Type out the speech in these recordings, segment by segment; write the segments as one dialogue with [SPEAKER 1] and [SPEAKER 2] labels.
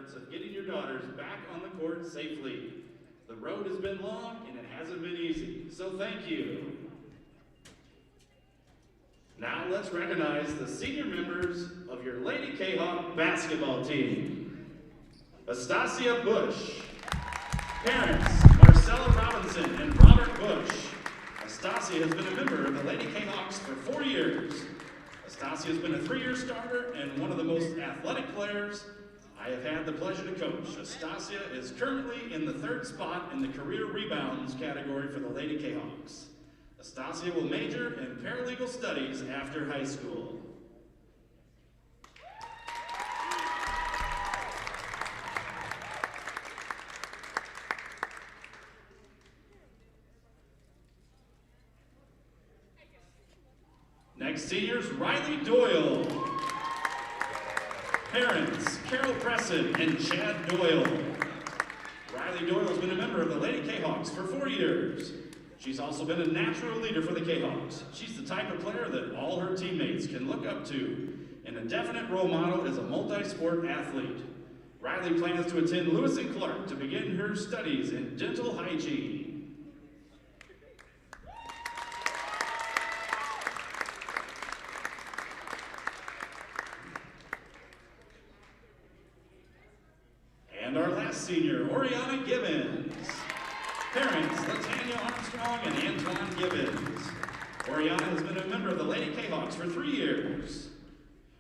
[SPEAKER 1] efforts of getting your daughters back on the court safely. The road has been long and it hasn't been easy, so thank you. Now let's recognize the senior members of your Lady Kahok basketball team. Astasia Bush. Parents, Marcella Robinson and Robert Bush. Astasia has been a member of the Lady Kahawks for 4 years. Astasia has been a 3-year starter and one of the most athletic players I have had the pleasure to coach. Astasia is currently in the 3rd spot in the career rebounds category for the Lady Kahawks. Astasia will major in paralegal studies after high school. Next, seniors, Riley Doyle. Parents, Carol Presson and Chad Doyle. Riley Doyle has been a member of the Lady Kahawks for 4 years. She's also been a natural leader for the Kahawks. She's the type of player that all her teammates can look up to, and a definite role model as a multi-sport athlete. Riley plans to attend Lewis and Clark to begin her studies in dental hygiene. And our last senior, Oriana Gibbons. Parents, Latanya Armstrong and Antoine Gibbons. Oriana has been a member of the Lady Kahawks for 3 years.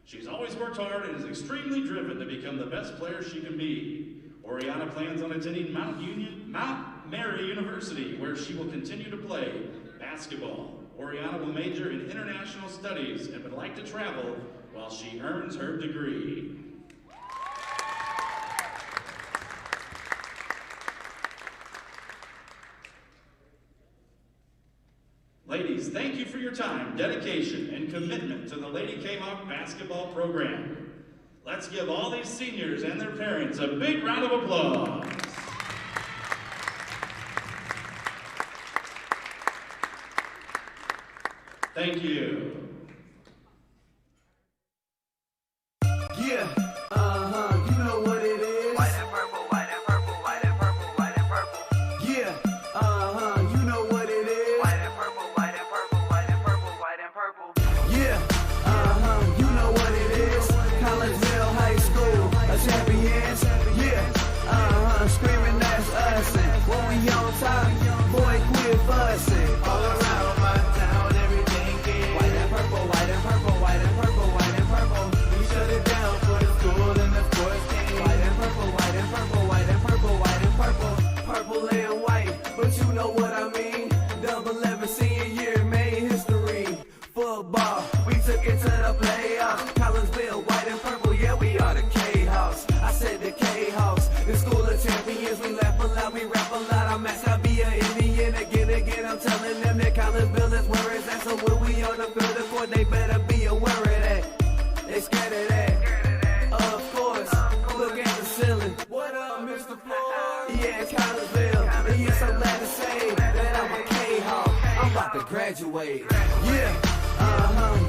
[SPEAKER 1] She's always worked hard and is extremely driven to become the best player she can be. Oriana plans on attending Mount Mary University, where she will continue to play basketball. Oriana will major in international studies and would like to travel while she earns her degree. Ladies, thank you for your time, dedication, and commitment to the Lady Kahok basketball program. Let's give all these seniors and their parents a big round of applause. Thank you.
[SPEAKER 2] Yeah, you know what it is.
[SPEAKER 3] White and purple, white and purple, white and purple, white and purple.
[SPEAKER 2] Yeah, you know what it is.
[SPEAKER 3] White and purple, white and purple, white and purple, white and purple.
[SPEAKER 2] Yeah, you know what it is. Collegeville High School, a champions. Yeah, screaming that's us. And when we on top, boy, quit fussing. All around my town, everything is white and purple, white and purple, white and purple, white and purple. We shut it down for the school and the sports team. White and purple, white and purple, white and purple, white and purple. Purple and white, but you know what I mean. Double 11 senior year made history. Football, we took it to the playoffs. Collegeville, white and purple, yeah, we are the K-Hawks. I said the K-Hawks, the school of champions. We laugh a lot, we rap a lot. I'm asked to be an Indian again. I'm telling them that Collegeville is where it's at. So when we on the field of court, they better be aware of that. They scared of that. Of course, look at the ceiling. What up, Mr. Floyd? Yeah, it's Collegeville. And you're so glad to say that I'm a K-Hawk. I'm about to graduate. Yeah,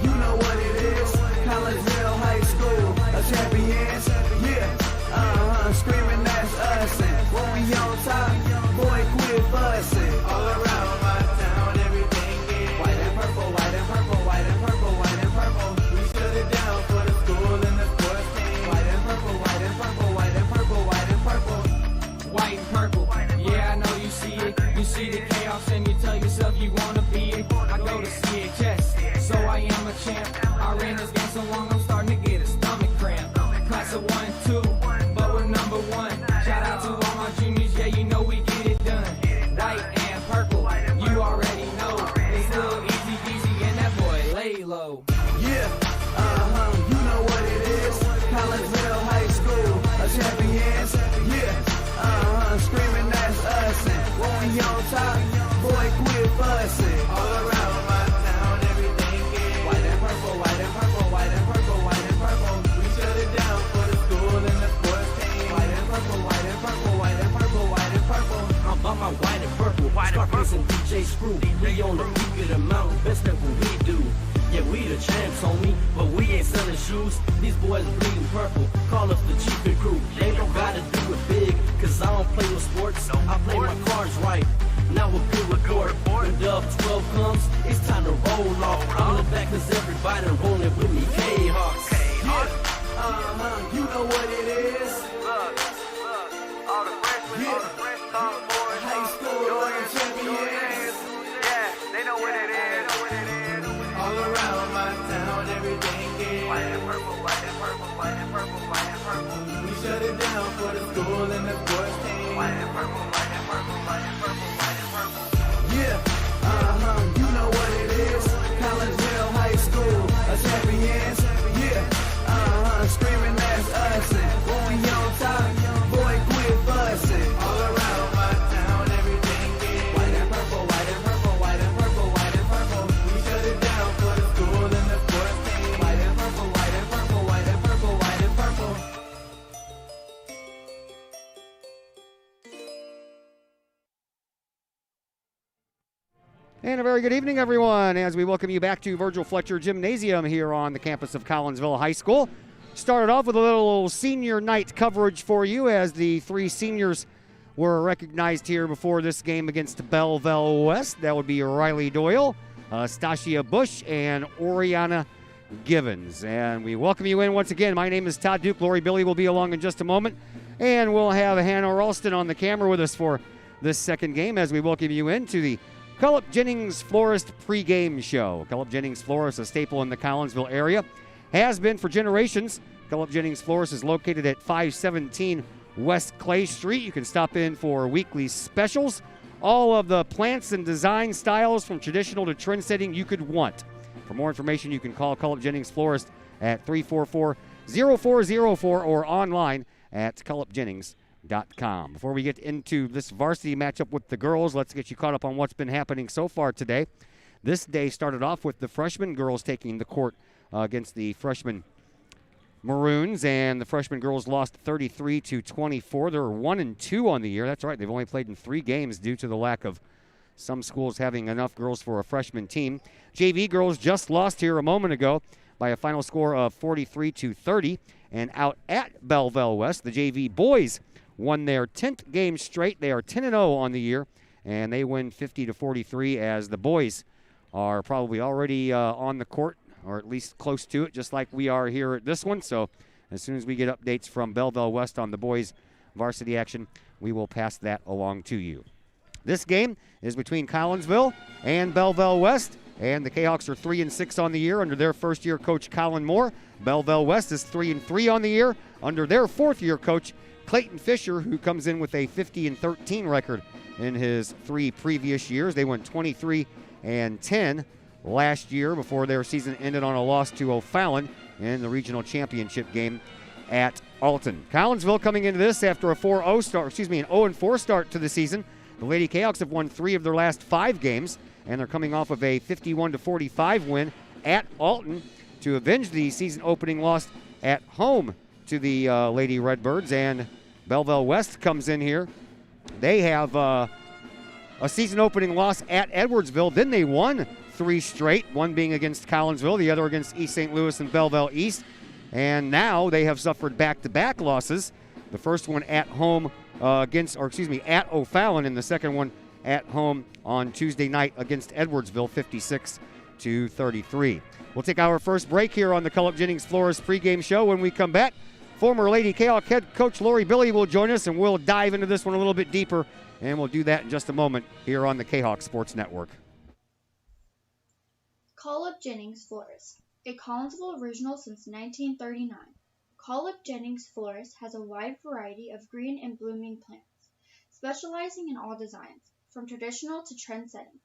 [SPEAKER 2] you know what it is. Collegeville High School, a champions. Yeah, screaming that's us. And when we on top, boy, quit fussing. All around my town, everything is white and purple, white and purple, white and purple, white and purple. We shut it down for the school and the sports team. White and purple, white and purple, white and purple, white and purple.
[SPEAKER 4] White and purple, yeah, I know you see it. You see the chaos and you tell yourself you wanna be it. I go to CHS, so I am a champ. I ran this game so long, I'm starting to get a stomach cramp. Class of 1 and 2, but we're number 1. Shout out to all my juniors, yeah, you know we get it done. White and purple, you already know. It's little easy peasy and that boy lay low.
[SPEAKER 2] Yeah, you know what it is. Collegeville High School, a champions. Yeah, screaming that's us. And when we on top, boy, quit fussing. All around my town, everything is white and purple, white and purple, white and purple, white and purple. We shut it down for the school and the sports team. White and purple, white and purple, white and purple, white and purple.
[SPEAKER 5] I'm on my white and purple, Scarface and DJ Screw. We on the peak of the mountain, best at what we do. Yeah, we the champs, homie, but we ain't selling shoes. These boys bleeding purple. Call us the chiefin' crew. They don't gotta do it big, cause I don't play no sports. I play my cards right. Now a good report. When Dub 12 comes, it's time to roll off. I'm in the back cause everybody rolling with me. K-Hawks.
[SPEAKER 2] You know what it is.
[SPEAKER 3] Look, all the freshmen, all the fresh sophomores,
[SPEAKER 2] High school
[SPEAKER 3] juniors,
[SPEAKER 2] champions.
[SPEAKER 3] yeah, they know what it is.
[SPEAKER 2] All around my town, everything
[SPEAKER 3] White
[SPEAKER 2] is.
[SPEAKER 3] and purple, white and purple, white and purple, white and purple.
[SPEAKER 2] We shut it down for the school and the sports team.
[SPEAKER 3] White and purple, white and purple, white and purple, white and purple.
[SPEAKER 2] Yeah, you know what it is. Collegeville High School, a champions. Yeah, screaming that's us. And when we on top, boy, quit fussing. All around my town, everything is. White and purple, white and purple, white and purple, white and purple. We shut it down for the school and the sports team. White and purple, white and purple, white and purple, white and purple.
[SPEAKER 6] And a very good evening, everyone, as we welcome you back to Virgil Fletcher Gymnasium here on the campus of Collinsville High School. Started off with a little senior night coverage for you as the three seniors were recognized here before this game against Belleville West. That would be Riley Doyle, Stasia Bush, and Oriana Givens. And we welcome you in once again. My name is Todd Duke. Lori Billy will be along in just a moment. And we'll have Hannah Ralston on the camera with us for this second game as we welcome you into the Cullip Jennings Florist pregame show. Cullip Jennings Florist, a staple in the Collinsville area, has been for generations. Cullip Jennings Florist is located at 517 West Clay Street. You can stop in for weekly specials. All of the plants and design styles from traditional to trend-setting you could want. For more information, you can call Cullip Jennings Florist at 344-0404 or online at cullipjennings.com. Before we get into this varsity matchup with the girls, let's get you caught up on what's been happening so far today. This day started off with the freshman girls taking the court against the freshman Maroons, and the freshman girls lost 33-24. They're 1-2 on the year. That's right, they've only played in 3 games due to the lack of some schools having enough girls for a freshman team. JV girls just lost here a moment ago by a final score of 43-30. And out at Belleville West, the JV boys won their 10th game straight. They are 10-0 on the year, and they win 50-43 as the boys are probably already on the court, or at least close to it, just like we are here at this one. So as soon as we get updates from Belleville West on the boys' varsity action, we will pass that along to you. This game is between Collinsville and Belleville West, and the Kahawks are 3-6 on the year under their first-year coach, Colin Moore. Belleville West is 3-3 on the year under their fourth-year coach, Clayton Fisher, who comes in with a 50-13 record in his 3 previous years. They went 23-10 last year before their season ended on a loss to O'Fallon in the regional championship game at Alton. Collinsville coming into this after an 0-4 start to the season. The Lady Kahawks have won 3 of their last 5 games, and they're coming off of a 51-45 win at Alton to avenge the season opening loss at home to the Lady Redbirds. And Belleville West comes in here. They have a season opening loss at Edwardsville. Then they won 3 straight, one being against Collinsville, the other against East St. Louis and Belleville East. And now they have suffered back-to-back losses. The first one at home at O'Fallon, and the second one at home on Tuesday night against Edwardsville, 56-33. We'll take our first break here on the Cullip Jennings Florist pregame show. When we come back, former Lady Kahawk head coach Lori Billy will join us, and we'll dive into this one a little bit deeper, and we'll do that in just a moment here on the Kahawk Sports Network.
[SPEAKER 7] Cullip Jennings Florist, a Collinsville original since 1939. Cullip Jennings Florist has a wide variety of green and blooming plants, specializing in all designs, from traditional to trend settings.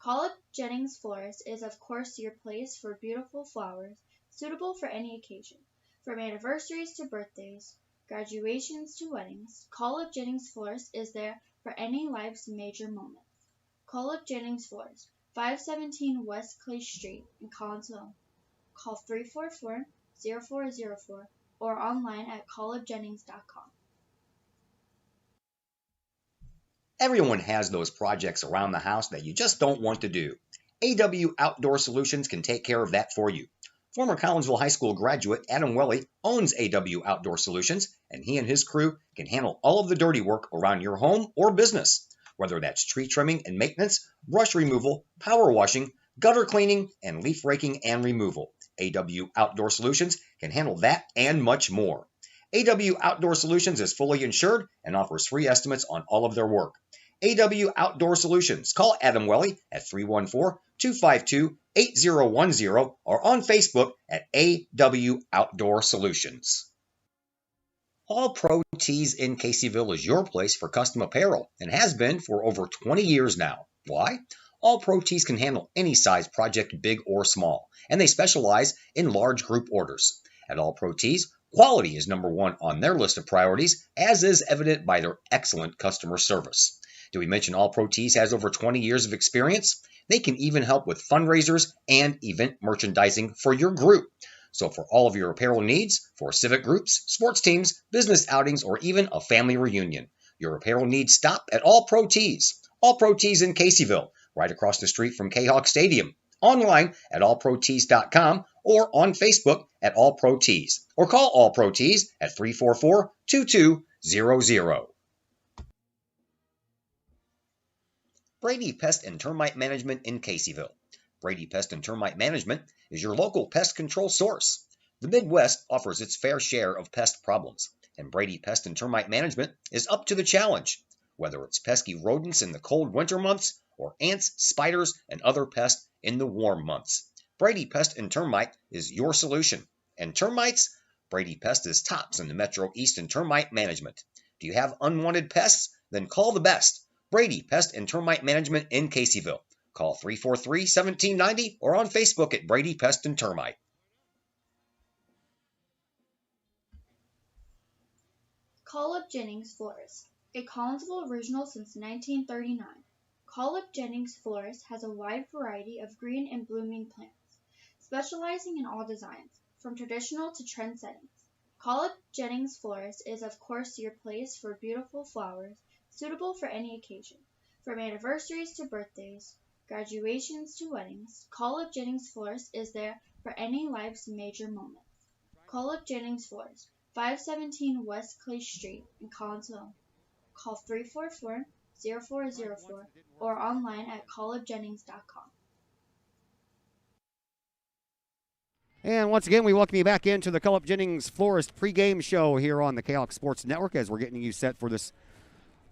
[SPEAKER 7] Cullip Jennings Florist is of course your place for beautiful flowers, suitable for any occasion. From anniversaries to birthdays, graduations to weddings, Cullip Jennings Florist is there for any life's major moments. Cullip Jennings Florist, 517 West Clay Street in Collinsville. Call 344-0404 or online at cullipjennings.com.
[SPEAKER 8] Everyone has those projects around the house that you just don't want to do. AW Outdoor Solutions can take care of that for you. Former Collinsville High School graduate Adam Welly owns AW Outdoor Solutions, and he and his crew can handle all of the dirty work around your home or business, whether that's tree trimming and maintenance, brush removal, power washing, gutter cleaning, and leaf raking and removal. AW Outdoor Solutions can handle that and much more. AW Outdoor Solutions is fully insured and offers free estimates on all of their work. AW Outdoor Solutions. Call Adam Welly at 314-252-8010 or on Facebook at AW Outdoor Solutions. All Pro Tees in Caseyville is your place for custom apparel and has been for over 20 years now. Why? All Pro Tees can handle any size project, big or small, and they specialize in large group orders. At All Pro Tees, quality is number one on their list of priorities, as is evident by their excellent customer service. Did we mention All Pro Tees has over 20 years of experience? They can even help with fundraisers and event merchandising for your group. So for all of your apparel needs, for civic groups, sports teams, business outings, or even a family reunion, your apparel needs stop at All Pro Tees. All Pro Tees in Caseyville, right across the street from Kahok Stadium. Online at allprotees.com or on Facebook at All Pro Tees. Or call All Pro Tees at 344-2200. Brady Pest and Termite Management in Caseyville. Brady Pest and Termite Management is your local pest control source. The Midwest offers its fair share of pest problems, and Brady Pest and Termite Management is up to the challenge. Whether it's pesky rodents in the cold winter months or ants, spiders, and other pests in the warm months, Brady Pest and Termite is your solution. And termites? Brady Pest is tops in the Metro East in termite management. Do you have unwanted pests? Then call the best. Brady Pest and Termite Management in Caseyville. Call 343-1790 or on Facebook at Brady Pest and Termite.
[SPEAKER 7] Call Up Jennings Florist, a Collinsville original since 1939. Call Up Jennings Florist has a wide variety of green and blooming plants, specializing in all designs, from traditional to trend settings. Call Up Jennings Florist is of course your place for beautiful flowers, suitable for any occasion. From anniversaries to birthdays, graduations to weddings, Call Up Jennings Florist is there for any life's major moments. Call Up Jennings Florist, 517 West Clay Street in Collinsville. Call 344-0404 or online at callupjennings.com.
[SPEAKER 6] And once again, we welcome you back into the Call Up Jennings Florist pregame show here on the Kahok Sports Network as we're getting you set for this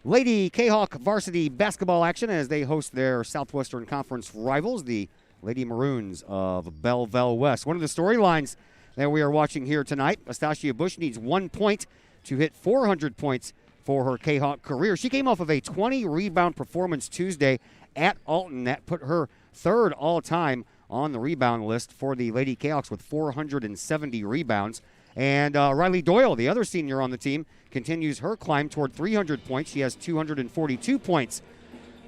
[SPEAKER 6] Lady Kahok varsity basketball action as they host their Southwestern Conference rivals, the Lady Maroons of Belleville West. One of the storylines that we are watching here tonight, Astasia Bush needs 1 point to hit 400 points for her Kahok career. She came off of a 20-rebound performance Tuesday at Alton that put her third all-time on the rebound list for the Lady Kahawks with 470 rebounds. And Riley Doyle, the other senior on the team, continues her climb toward 300 points. She has 242 points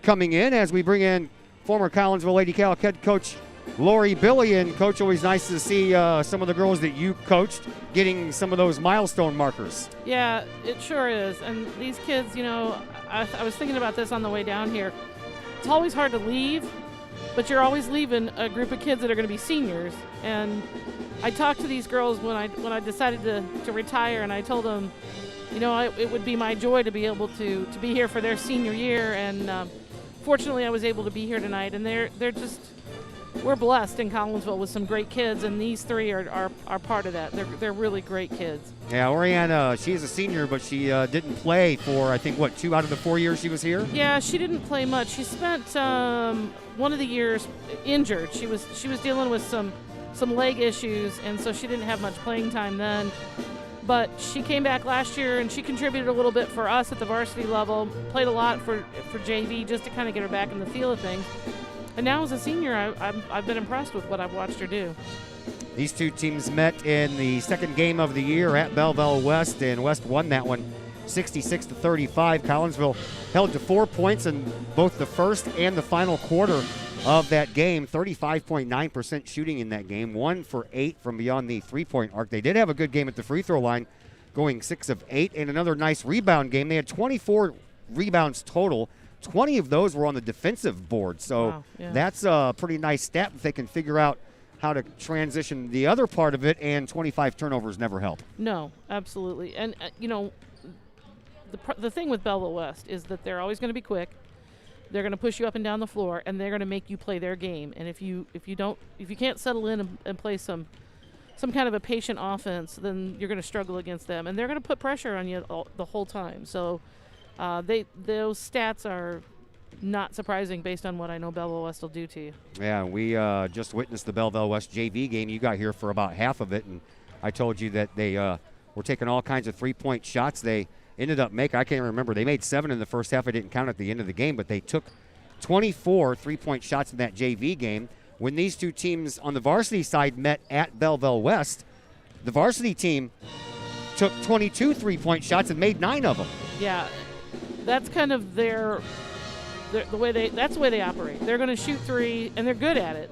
[SPEAKER 6] coming in as we bring in former Collinsville Lady Kahawk head coach Lori Billy. And, Coach, always nice to see some of the girls that you coached getting some of those milestone markers.
[SPEAKER 9] Yeah, it sure is. And these kids, you know, I was thinking about this on the way down here. It's always hard to leave, but you're always leaving a group of kids that are going to be seniors. And I talked to these girls when I decided to retire, and I told them, you know, it would be my joy to be able to be here for their senior year. And fortunately, I was able to be here tonight. And they're just, we're blessed in Collinsville with some great kids, and these three are part of that. They're really great kids. Yeah,
[SPEAKER 6] Oriana, she is a senior, but she didn't play for, I think, 2 out of the 4 years she was here?
[SPEAKER 9] Yeah, she didn't play much. She spent one of the years injured. She was dealing with some leg issues, and so she didn't have much playing time then. But she came back last year, and she contributed a little bit for us at the varsity level, played a lot for JV just to kind of get her back in the feel of things. And now as a senior, I've been impressed with what I've watched her do.
[SPEAKER 6] These two teams met in the second game of the year at Belleville West, and West won that one 66-35. Collinsville held to 4 points in both the first and the final quarter of that game. 35.9% shooting in that game, 1 for 8 from beyond the three-point arc. They did have a good game at the free throw line, going 6 of 8, and another nice rebound game. They had 24 rebounds total. 20 of those were on the defensive board, so wow, yeah. That's a pretty nice stat if they can figure out how to transition the other part of it, and 25 turnovers never help.
[SPEAKER 9] No, absolutely. And, the thing with Belleville West is that they're always going to be quick. They're going to push you up and down the floor, and they're going to make you play their game. And if you can't settle in and play some kind of a patient offense, then you're going to struggle against them. And they're going to put pressure on you the whole time. So those stats are not surprising based on what I know Belleville West will do to you.
[SPEAKER 6] Yeah, we just witnessed the Belleville West JV game. You got here for about half of it, and I told you that they were taking all kinds of three-point shots. They ended up I can't remember. They made 7 in the first half. I didn't count at the end of the game, but they took 24 three-point shots in that JV game. When these two teams on the varsity side met at Belleville West, the varsity team took 22 three-point shots and made 9 of them.
[SPEAKER 9] Yeah, that's kind of that's the way they operate. They're going to shoot 3, and they're good at it.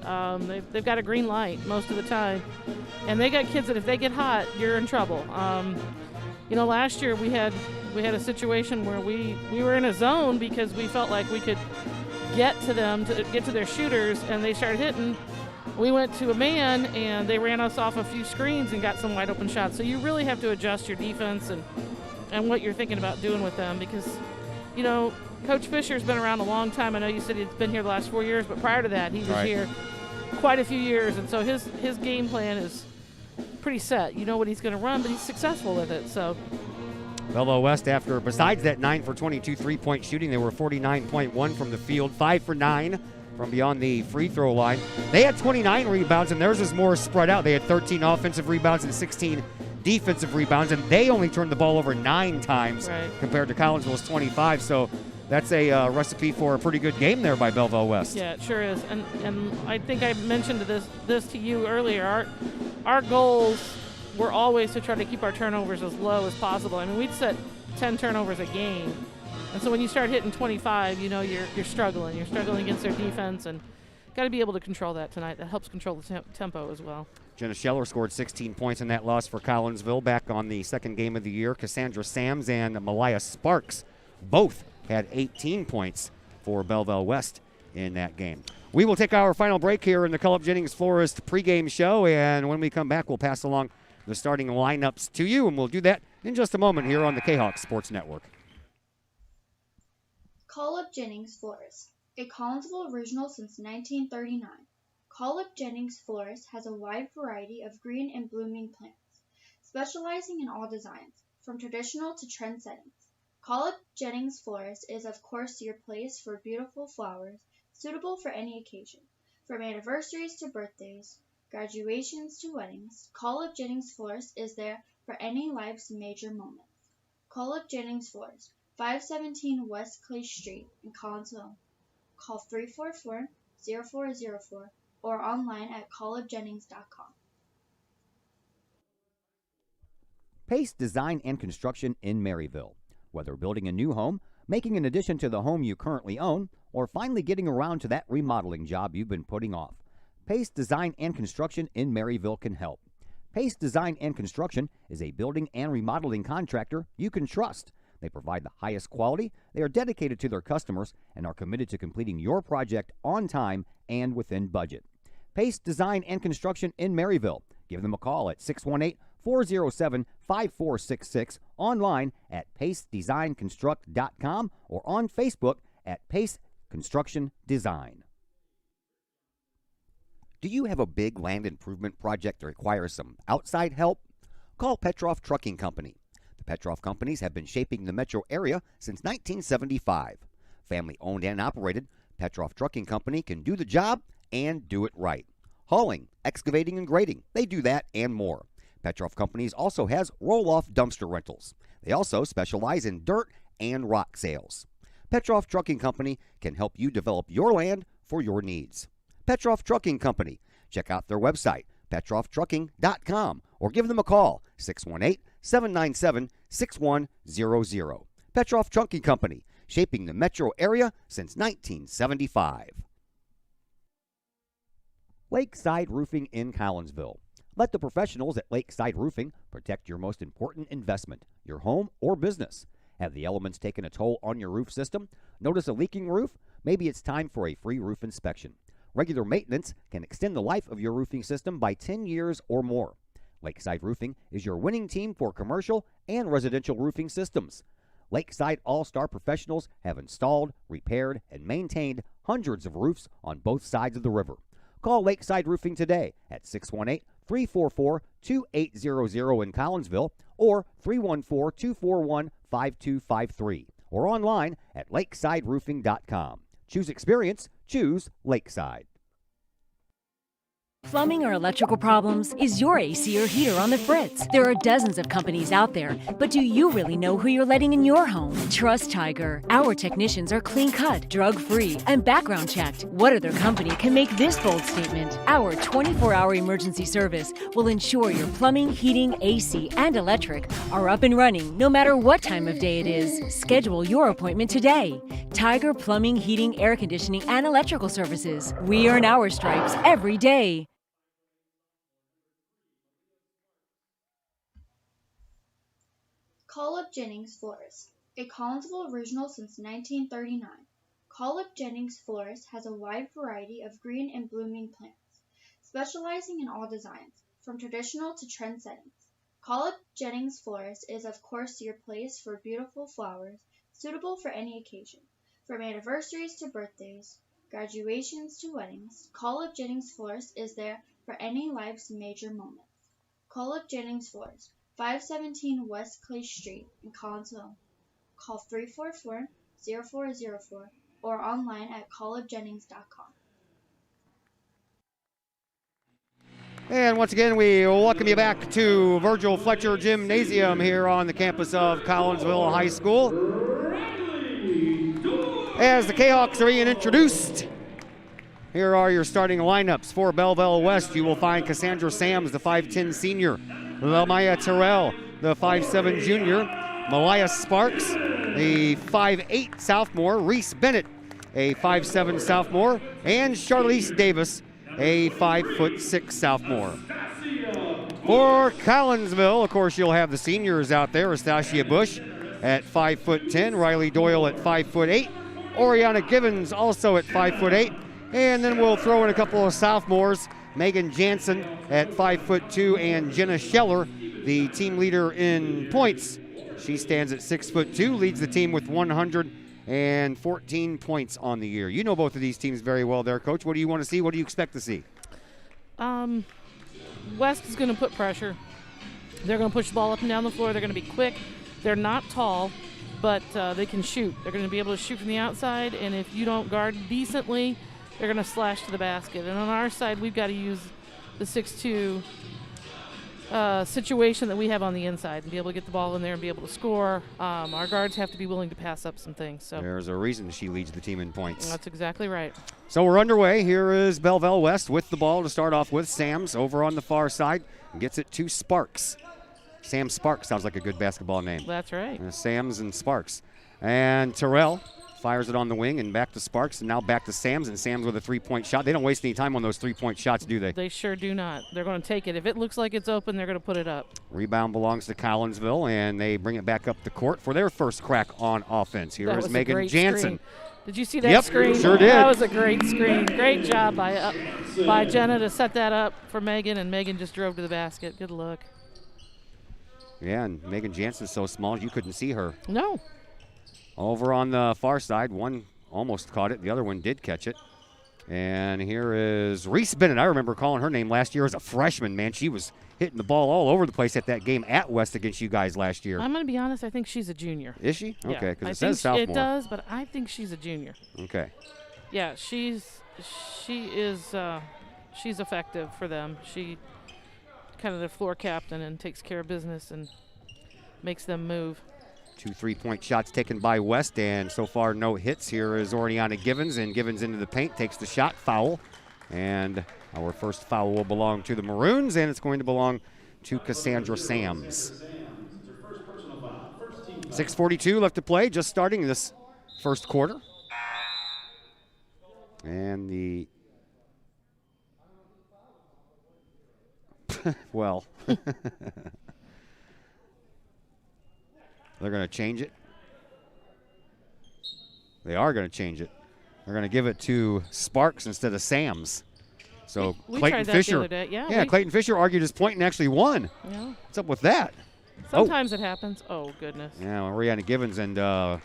[SPEAKER 9] They've got a green light most of the time, and they got kids that if they get hot, you're in trouble. Last year we had a situation where we were in a zone because we felt like we could get to them to get to their shooters, and they started hitting. We went to a man, and they ran us off a few screens and got some wide open shots. So you really have to adjust your defense and what you're thinking about doing with them because, Coach Fisher's been around a long time. I know you said he's been here the last 4 years, but prior to that, he was here quite a few years, and so his game plan is pretty set. You know what he's going to run, but he's successful with it. So
[SPEAKER 6] Belleville West, besides that 9 for 22 three-point shooting, they were 49.1 from the field, 5 for 9 from beyond the free throw line. They had 29 rebounds, and theirs was more spread out. They had 13 offensive rebounds and 16 defensive rebounds, and they only turned the ball over 9 times compared to Collinsville's 25. So that's a recipe for a pretty good game there by Belleville West.
[SPEAKER 9] Yeah, it sure is. And I think I mentioned this to you earlier. Our goals were always to try to keep our turnovers as low as possible. I mean, we'd set 10 turnovers a game. And so when you start hitting 25, you're struggling. You're struggling against their defense, and got to be able to control that tonight. That helps control the tempo as well.
[SPEAKER 6] Jenna Scheller scored 16 points in that loss for Collinsville back on the second game of the year. Cassandra Sams and Malaya Sparks both had 18 points for Belleville West in that game. We will take our final break here in the Cullip Jennings Florist pregame show, and when we come back, we'll pass along the starting lineups to you, and we'll do that in just a moment here on the Kahok Sports Network.
[SPEAKER 7] Cullip Jennings Florist, a Collinsville original since 1939. Cullip Jennings Florist has a wide variety of green and blooming plants, specializing in all designs, from traditional to trend settings. Cullip Jennings Florist is of course your place for beautiful flowers, suitable for any occasion, from anniversaries to birthdays, graduations to weddings. Cullip Jennings Florist is there for any life's major moments. Cullip Jennings Florist, 517 West Clay Street in Collinsville. Call 344-0404 or online at cullipjennings.com.
[SPEAKER 10] Pace Design and Construction in Maryville. Whether building a new home, making an addition to the home you currently own, or finally getting around to that remodeling job you've been putting off, Pace Design and Construction in Maryville can help. Pace Design and Construction is a building and remodeling contractor you can trust. They provide the highest quality, they are dedicated to their customers, and are committed to completing your project on time and within budget. Pace Design and Construction in Maryville. Give them a call at 618-407-5466, online at pacedesignconstruct.com, or on Facebook at Pace Construction Design. Do you have a big land improvement project that requires some outside help? Call Petroff Trucking Company. The Petroff Companies have been shaping the metro area since 1975. Family owned and operated, Petroff Trucking Company can do the job and do it right. Hauling, excavating, and grading, they do that and more. Petroff Companies also has roll-off dumpster rentals. They also specialize in dirt and rock sales. Petroff Trucking Company can help you develop your land for your needs. Petroff Trucking Company. Check out their website, petrofftrucking.com, or give them a call, 618-797-6100. Petroff Trucking Company, shaping the metro area since 1975. Lakeside Roofing in Collinsville. Let the professionals at Lakeside Roofing protect your most important investment, your home or business. Have the elements taken a toll on your roof system? Notice a leaking roof? Maybe it's time for a free roof inspection. Regular maintenance can extend the life of your roofing system by 10 years or more. Lakeside Roofing is your winning team for commercial and residential roofing systems. Lakeside All-Star professionals have installed, repaired, and maintained hundreds of roofs on both sides of the river. Call Lakeside Roofing today at 618-344-2800 in Collinsville or 314-241-5253 or online at lakesideroofing.com. Choose experience, choose Lakeside.
[SPEAKER 11] Plumbing or electrical problems? Is your AC or heater on the fritz? There are dozens of companies out there, but do you really know who you're letting in your home? Trust Tiger. Our technicians are clean-cut, drug-free, and background-checked. What other company can make this bold statement? Our 24-hour emergency service will ensure your plumbing, heating, AC, and electric are up and running no matter what time of day it is. Schedule your appointment today. Tiger Plumbing, Heating, Air Conditioning, and Electrical Services. We earn our stripes every day.
[SPEAKER 7] Call Up Jennings Florist, a Collinsville original since 1939. Call Up Jennings Florist has a wide variety of green and blooming plants, specializing in all designs, from traditional to trend settings. Call Up Jennings Florist is of course your place for beautiful flowers, suitable for any occasion. From anniversaries to birthdays, graduations to weddings, Call Up Jennings Florist is there for any life's major moments. Call Up Jennings Florist, 517 West Clay Street in Collinsville. Call 344-0404 or online at callupjennings.com.
[SPEAKER 6] And once again, we welcome you back to Virgil Fletcher Gymnasium here on the campus of Collinsville High School. As the Kahawks are being introduced, here are your starting lineups. For Belleville West, you will find Cassandra Sams, the 5'10 senior, Lamaya Terrell, the 5'7 junior, Malaya Sparks, the 5'8 sophomore, Reese Bennett, a 5'7 sophomore, and Charlize Davis, a 5'6 sophomore. For Collinsville, of course, you'll have the seniors out there. Astasia Bush at 5'10", Riley Doyle at 5'8", Oriana Givens also at 5'8", and then we'll throw in a couple of sophomores, Megan Jansen at 5'2", and Jenna Scheller, the team leader in points. She stands at 6'2", leads the team with 114 points on the year. You know both of these teams very well there, Coach. What do you want to see? What do you expect to see?
[SPEAKER 9] West is going to put pressure. They're going to push the ball up and down the floor. They're going to be quick. They're not tall, but they can shoot. They're going to be able to shoot from the outside, and if you don't guard decently, they're going to slash to the basket. And on our side, we've got to use the 6'2" situation that we have on the inside and be able to get the ball in there and be able to score. Our guards have to be willing to pass up some things. So
[SPEAKER 6] there's a reason she leads the team in points.
[SPEAKER 9] That's exactly right.
[SPEAKER 6] So we're underway. Here is Belleville West with the ball to start off with. Sams over on the far side and gets it to Sparks. Sam Sparks sounds like a good basketball name.
[SPEAKER 9] That's right.
[SPEAKER 6] Sams and Sparks. And Terrell fires it on the wing and back to Sparks, and now back to Sams, and Sams with a three-point shot. They don't waste any time on those three-point shots, do they?
[SPEAKER 9] They sure do not. They're going to take it. If it looks like it's open, they're going to put it up.
[SPEAKER 6] Rebound belongs to Collinsville, and they bring it back up the court for their first crack on offense. Here is Megan Jansen.
[SPEAKER 9] Did you see that screen?
[SPEAKER 6] Sure did.
[SPEAKER 9] That was a great screen. Great job by Jenna to set that up for Megan, and Megan just drove to the basket. Good look.
[SPEAKER 6] Yeah, and Megan Jansen's so small you couldn't see her.
[SPEAKER 9] No.
[SPEAKER 6] Over on the far side, one almost caught it. The other one did catch it. And here is Reese Bennett. I remember calling her name last year as a freshman, man. She was hitting the ball all over the place at that game at West against you guys last year.
[SPEAKER 9] I'm going to be honest. I think she's a junior.
[SPEAKER 6] Is she?
[SPEAKER 9] Yeah.
[SPEAKER 6] Okay, because
[SPEAKER 9] I
[SPEAKER 6] it says sophomore.
[SPEAKER 9] It does, but I think she's a junior.
[SPEAKER 6] Okay.
[SPEAKER 9] Yeah, she is she's effective for them. She kind of the floor captain and takes care of business and makes them move.
[SPEAKER 6] 2 3-point shots taken by West, and so far no hits. Here is Oriana Givens, and Givens into the paint, takes the shot, foul. And our first foul will belong to the Maroons, and it's going to belong to Cassandra Sams. 6:42 left to play, just starting this first quarter. And the, well, they're going to change it. They are going to change it. They're going to give it to Sparks instead of Sam's. So
[SPEAKER 9] we
[SPEAKER 6] Clayton
[SPEAKER 9] tried that
[SPEAKER 6] Fisher.
[SPEAKER 9] the other day. Yeah,
[SPEAKER 6] Clayton Fisher argued his point and actually won.
[SPEAKER 9] Yeah.
[SPEAKER 6] What's up with that?
[SPEAKER 9] Sometimes it happens. Oh, goodness.
[SPEAKER 6] Yeah, well, Rihanna Givens and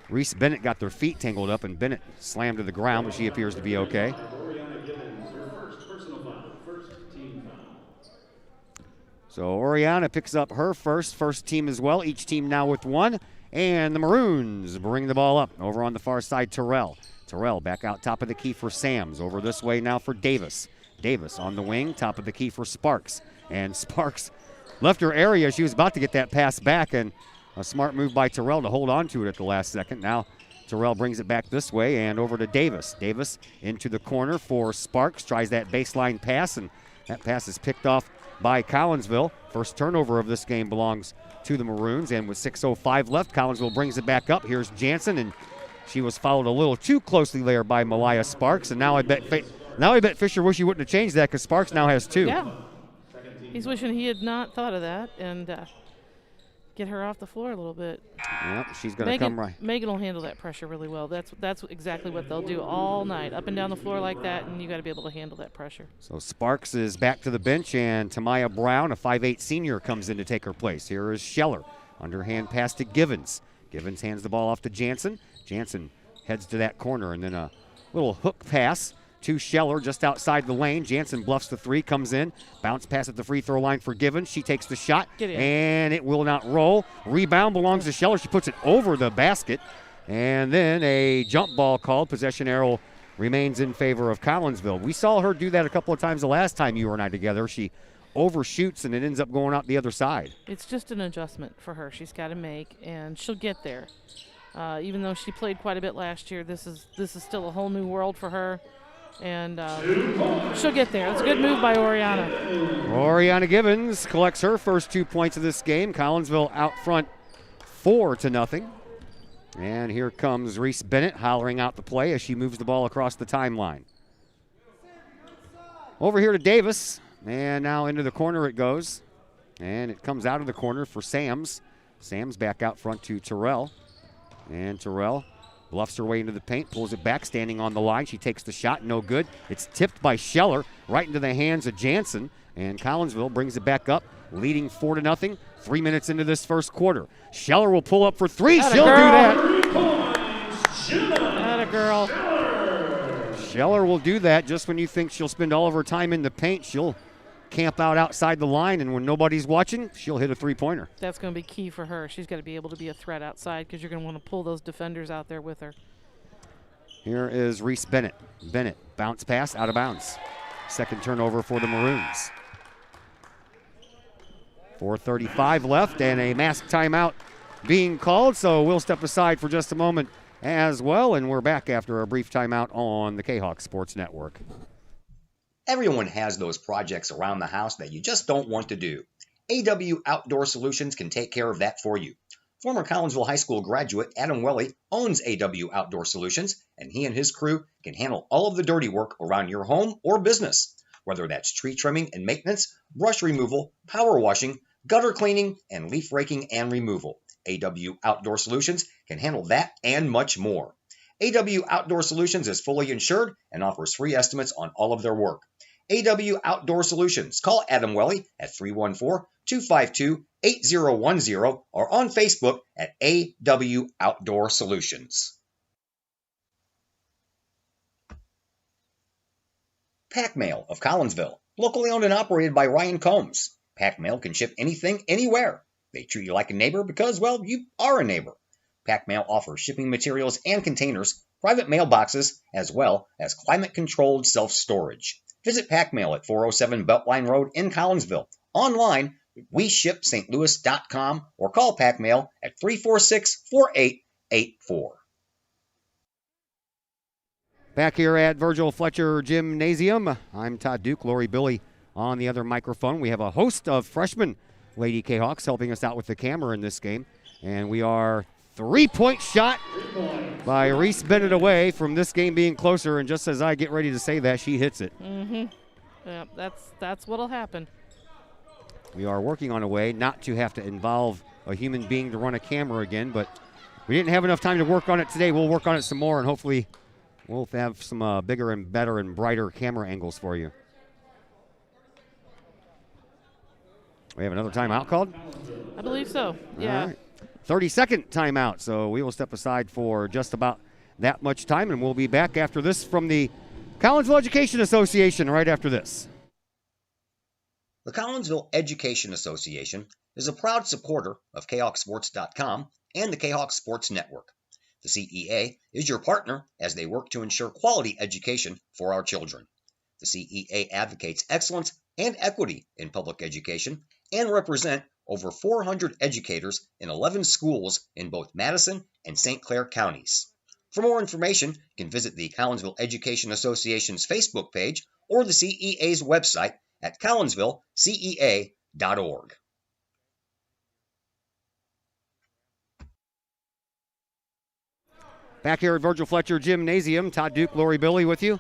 [SPEAKER 6] Reese Bennett got their feet tangled up, and Bennett slammed to the ground, but she appears to be okay.
[SPEAKER 1] Oriana Gibbons, her first personal foul, first team foul.
[SPEAKER 6] So Oriana picks up her first team as well. Each team now with one. And the Maroons bring the ball up. Over on the far side, Terrell. Terrell back out top of the key for Sams. Over this way now for Davis. Davis on the wing, top of the key for Sparks. And Sparks left her area. She was about to get that pass back, and a smart move by Terrell to hold on to it at the last second. Now Terrell brings it back this way and over to Davis. Davis into the corner for Sparks. Tries that baseline pass, and that pass is picked off by Collinsville. First turnover of this game belongs to the Maroons, and with 6:05 left, Collinsville brings it back up. Here's Jansen, and she was followed a little too closely there by Malaya Sparks, and now I bet Fisher wish he wouldn't have changed that because Sparks now has two.
[SPEAKER 9] Yeah. He's wishing he had not thought of that and get her off the floor a little bit.
[SPEAKER 6] Yep, she's going to come right.
[SPEAKER 9] Megan will handle that pressure really well. That's exactly what they'll do all night, up and down the floor like that, and you got to be able to handle that pressure.
[SPEAKER 6] So Sparks is back to the bench, and Tamaya Brown, a 5'8 senior, comes in to take her place. Here is Scheller. Underhand pass to Givens. Givens hands the ball off to Jansen. Jansen heads to that corner, and then a little hook pass to Scheller just outside the lane. Jansen bluffs the three, comes in. Bounce pass at the free throw line for Givens. She takes the shot, and it will not roll. Rebound belongs to Scheller. She puts it over the basket. And then a jump ball called. Possession arrow remains in favor of Collinsville. We saw her do that a couple of times the last time you and I together. She overshoots, and it ends up going out the other side.
[SPEAKER 9] It's just an adjustment for her she's got to make, and she'll get there. Even though she played quite a bit last year, this is still a whole new world for her. And she'll get there. It's a good move by Oriana.
[SPEAKER 6] Oriana Givens collects her first 2 points of this game. Collinsville out front 4-0. And here comes Reese Bennett hollering out the play as she moves the ball across the timeline. Over here to Davis. And now into the corner it goes. And it comes out of the corner for Sams. Sams back out front to Terrell. And Terrell bluffs her way into the paint, pulls it back, standing on the line. She takes the shot, no good. It's tipped by Scheller right into the hands of Jansen, and Collinsville brings it back up, leading 4-0. 3 minutes into this first quarter. Scheller will pull up for three. She'll do that.
[SPEAKER 9] Atta girl.
[SPEAKER 6] Scheller will do that just when you think she'll spend all of her time in the paint. She'll camp out outside the line, and when nobody's watching, she'll hit a three-pointer.
[SPEAKER 9] That's going to be key for her. She's got to be able to be a threat outside because you're going to want to pull those defenders out there with her.
[SPEAKER 6] Here is Reese Bennett. Bennett, bounce pass, out of bounds. Second turnover for the Maroons. 4:35 left, and a mask timeout being called, so we'll step aside for just a moment as well, and we're back after a brief timeout on the Kahok Sports Network.
[SPEAKER 8] Everyone has those projects around the house that you just don't want to do. AW Outdoor Solutions can take care of that for you. Former Collinsville High School graduate Adam Welly owns AW Outdoor Solutions, and he and his crew can handle all of the dirty work around your home or business, whether that's tree trimming and maintenance, brush removal, power washing, gutter cleaning, and leaf raking and removal. AW Outdoor Solutions can handle that and much more. AW Outdoor Solutions is fully insured and offers free estimates on all of their work. AW Outdoor Solutions. Call Adam Welly at 314-252-8010 or on Facebook at AW Outdoor Solutions. Pack Mail of Collinsville. Locally owned and operated by Ryan Combs. Pack Mail can ship anything, anywhere. They treat you like a neighbor because, well, you are a neighbor. Pack Mail offers shipping materials and containers, private mailboxes, as well as climate-controlled self-storage. Visit Pack Mail at 407 Beltline Road in Collinsville. Online, weshipstlouis.com or call Pack Mail at 346-4884.
[SPEAKER 6] Back here at Virgil Fletcher Gymnasium, I'm Todd Duke, Lori Billy on the other microphone. We have a host of freshman Lady Kahawks helping us out with the camera in this game, and we are three-point shot by Reese Bennett away from this game being closer, and just as I get ready to say that, she hits it.
[SPEAKER 9] Yeah, that's what'll happen.
[SPEAKER 6] We are working on a way not to have to involve a human being to run a camera again, but we didn't have enough time to work on it today. We'll work on it some more and hopefully We'll have some bigger and better and brighter camera angles for you. We have another timeout called?
[SPEAKER 9] I believe so. Yeah.
[SPEAKER 6] All right. 30-second timeout, so we will step aside for just about that much time, and we'll be back after this from the Collinsville Education Association right after this.
[SPEAKER 8] The Collinsville Education Association is a proud supporter of KahokSports.com and the Kahok Sports Network. The CEA is your partner as they work to ensure quality education for our children. The CEA advocates excellence and equity in public education and represent over 400 educators in 11 schools in both Madison and St. Clair counties. For more information, you can visit the Collinsville Education Association's Facebook page or the CEA's website at collinsvillecea.org.
[SPEAKER 6] Back here at Virgil Fletcher Gymnasium, Todd Duke, Lori Billy with you.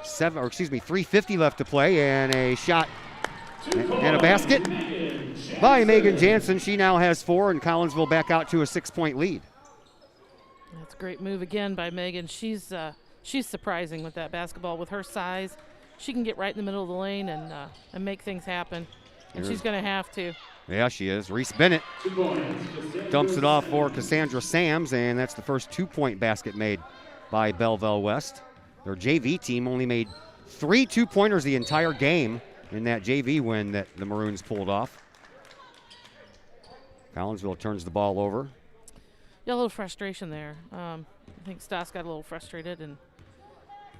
[SPEAKER 6] 3:50 left to play, and a shot and a basket by Megan Jansen. She now has 4, and Collinsville back out to a 6-point lead.
[SPEAKER 9] That's a great move again by Megan. She's surprising with that basketball. With her size, she can get right in the middle of the lane and make things happen. And she's going to have to.
[SPEAKER 6] Yeah, she is. Reese Bennett dumps it off for Cassandra Sams, and that's the first 2-point basket made by Belleville West. Their JV team only made 3 2-pointers the entire game in that JV win that the Maroons pulled off. Collinsville turns the ball over.
[SPEAKER 9] Yeah, a little frustration there. I think Stas got a little frustrated and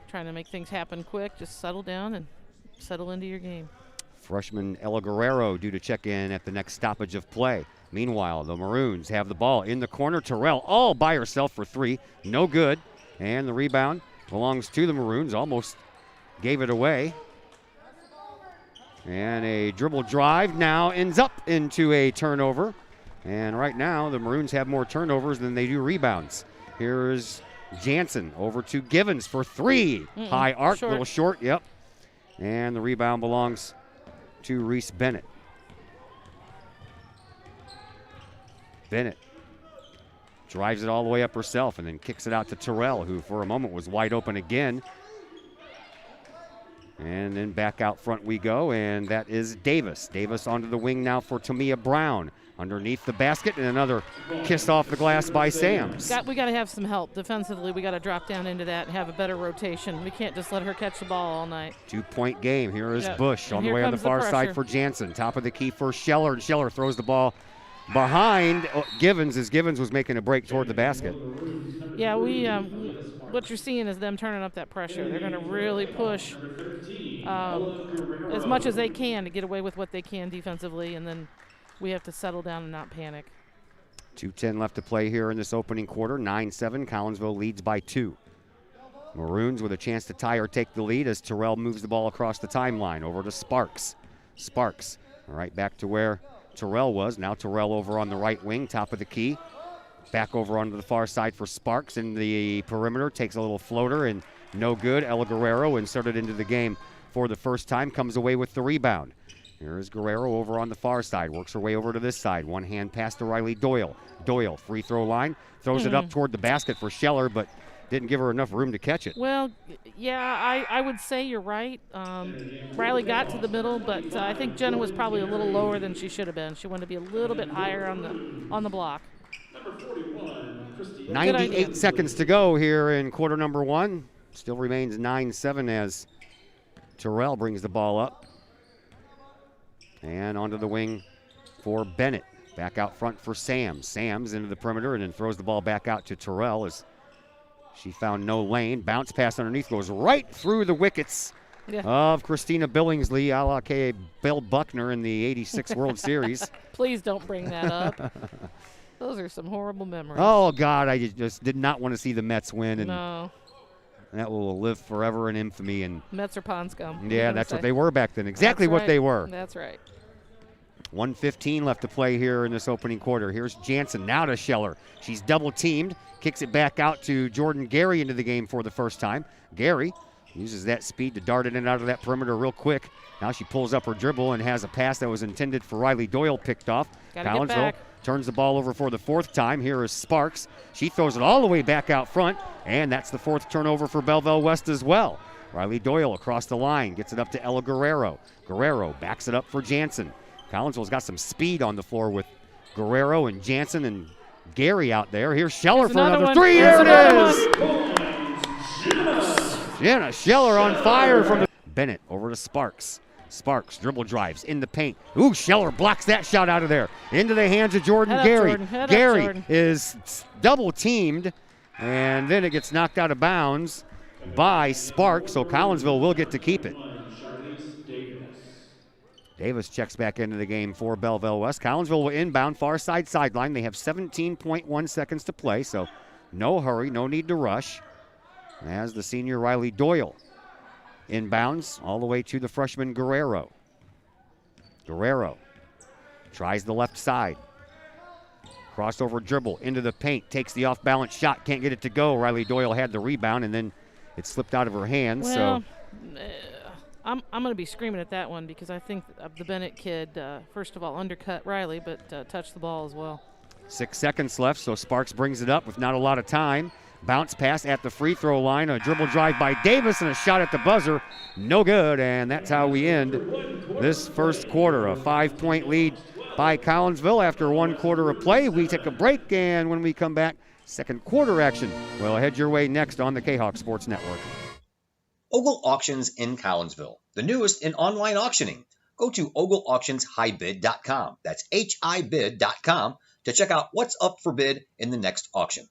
[SPEAKER 9] trying to make things happen quick. Just settle down and settle into your game.
[SPEAKER 6] Freshman Ella Guerrero due to check in at the next stoppage of play. Meanwhile, the Maroons have the ball in the corner. Terrell all by herself for 3. No good. And the rebound belongs to the Maroons. Almost gave it away. And a dribble drive now ends up into a turnover. And right now, the Maroons have more turnovers than they do rebounds. Here's Jansen over to Givens for 3. High arc,
[SPEAKER 9] short.
[SPEAKER 6] little short, yep. And the rebound belongs to Reese Bennett. Bennett drives it all the way up herself and then kicks it out to Terrell, who for a moment was wide open again. And then back out front we go, and that is Davis. Davis onto the wing now for Tamia Brown. Underneath the basket, and another kiss off the glass by Sams.
[SPEAKER 9] We got to have some help defensively. We got to drop down into that and have a better rotation. We can't just let her catch the ball all night.
[SPEAKER 6] 2-point game. Here is Bush
[SPEAKER 9] And
[SPEAKER 6] on the
[SPEAKER 9] here
[SPEAKER 6] way on the
[SPEAKER 9] comes
[SPEAKER 6] far
[SPEAKER 9] pressure.
[SPEAKER 6] side for Jansen. Top of the key for Scheller, and Scheller throws the ball behind Givens as Givens was making a break toward the basket.
[SPEAKER 9] Yeah, what you're seeing is them turning up that pressure. They're going to really push as much as they can to get away with what they can defensively, and then we have to settle down and not panic.
[SPEAKER 6] 2:10 left to play here in this opening quarter. 9-7. Collinsville leads by 2. Maroons with a chance to tie or take the lead as Terrell moves the ball across the timeline over to Sparks. Sparks right back to where Terrell was. Now Terrell over on the right wing, top of the key. Back over onto the far side for Sparks in the perimeter. Takes a little floater and no good. Ella Guerrero inserted into the game for the first time. Comes away with the rebound. Here's Guerrero over on the far side. Works her way over to this side. One hand pass to Riley Doyle. Doyle, free throw line. Throws it up toward the basket for Scheller, but didn't give her enough room to catch it.
[SPEAKER 9] Well, yeah, I would say you're right. Riley got to the middle, but I think Jenna was probably a little lower than she should have been. She wanted to be a little bit higher on the block.
[SPEAKER 6] 98 seconds to go here in quarter number 1. Still remains 9-7 as Terrell brings the ball up. And onto the wing for Bennett. Back out front for Sams. Sams into the perimeter and then throws the ball back out to Terrell as she found no lane. Bounce pass underneath goes right through the wickets of Christina Billingsley, a la K. Bill Buckner in the 86 World Series.
[SPEAKER 9] Please don't bring that up. Those are some horrible memories.
[SPEAKER 6] Oh, God, I just did not want to see the Mets win. And
[SPEAKER 9] no.
[SPEAKER 6] That will live forever in infamy. And
[SPEAKER 9] Mets are pond scum.
[SPEAKER 6] Yeah, that's what they were back then. Exactly what they were.
[SPEAKER 9] That's right.
[SPEAKER 6] 1:15 left to play here in this opening quarter. Here's Jansen now to Scheller. She's double teamed, kicks it back out to Jordan Gary into the game for the first time. Gary uses that speed to dart in and out of that perimeter real quick. Now she pulls up her dribble and has a pass that was intended for Riley Doyle picked off.
[SPEAKER 9] Gotta get back.
[SPEAKER 6] turns the ball over for the 4th time. Here is Sparks. She throws it all the way back out front, and that's the 4th turnover for Belleville West as well. Riley Doyle across the line, gets it up to Ella Guerrero. Guerrero backs it up for Jansen. Collinsville's got some speed on the floor with Guerrero and Jansen and Gary out there. Here's Scheller for another 3. Here it is! Jenna Scheller on fire from the Bennett over to Sparks. Sparks dribble drives in the paint. Ooh, Scheller blocks that shot out of there. Into the hands of Jordan Gary. Gary is double teamed, and then it gets knocked out of bounds by Sparks, so Collinsville will get to keep it. Davis checks back into the game for Belleville West. Collinsville will inbound far side sideline. They have 17.1 seconds to play, so no hurry, no need to rush. As the senior Riley Doyle inbounds all the way to the freshman Guerrero. Guerrero tries the left side. Crossover dribble into the paint, takes the off-balance shot, can't get it to go. Riley Doyle had the rebound, and then it slipped out of her hands.
[SPEAKER 9] Well, I'm going to be screaming at that one because I think the Bennett kid, first of all, undercut Riley, but touched the ball as well.
[SPEAKER 6] 6 seconds left, so Sparks brings it up with not a lot of time. Bounce pass at the free throw line, a dribble drive by Davis, and a shot at the buzzer. No good, and that's how we end this first quarter. A 5-point lead by Collinsville after 1 quarter of play. We take a break, and when we come back, second quarter action. We'll head your way next on the Kahok Sports Network.
[SPEAKER 8] Ogle Auctions in Collinsville, the newest in online auctioning. Go to ogleauctionshighbid.com. That's HIBid.com to check out what's up for bid in the next auction.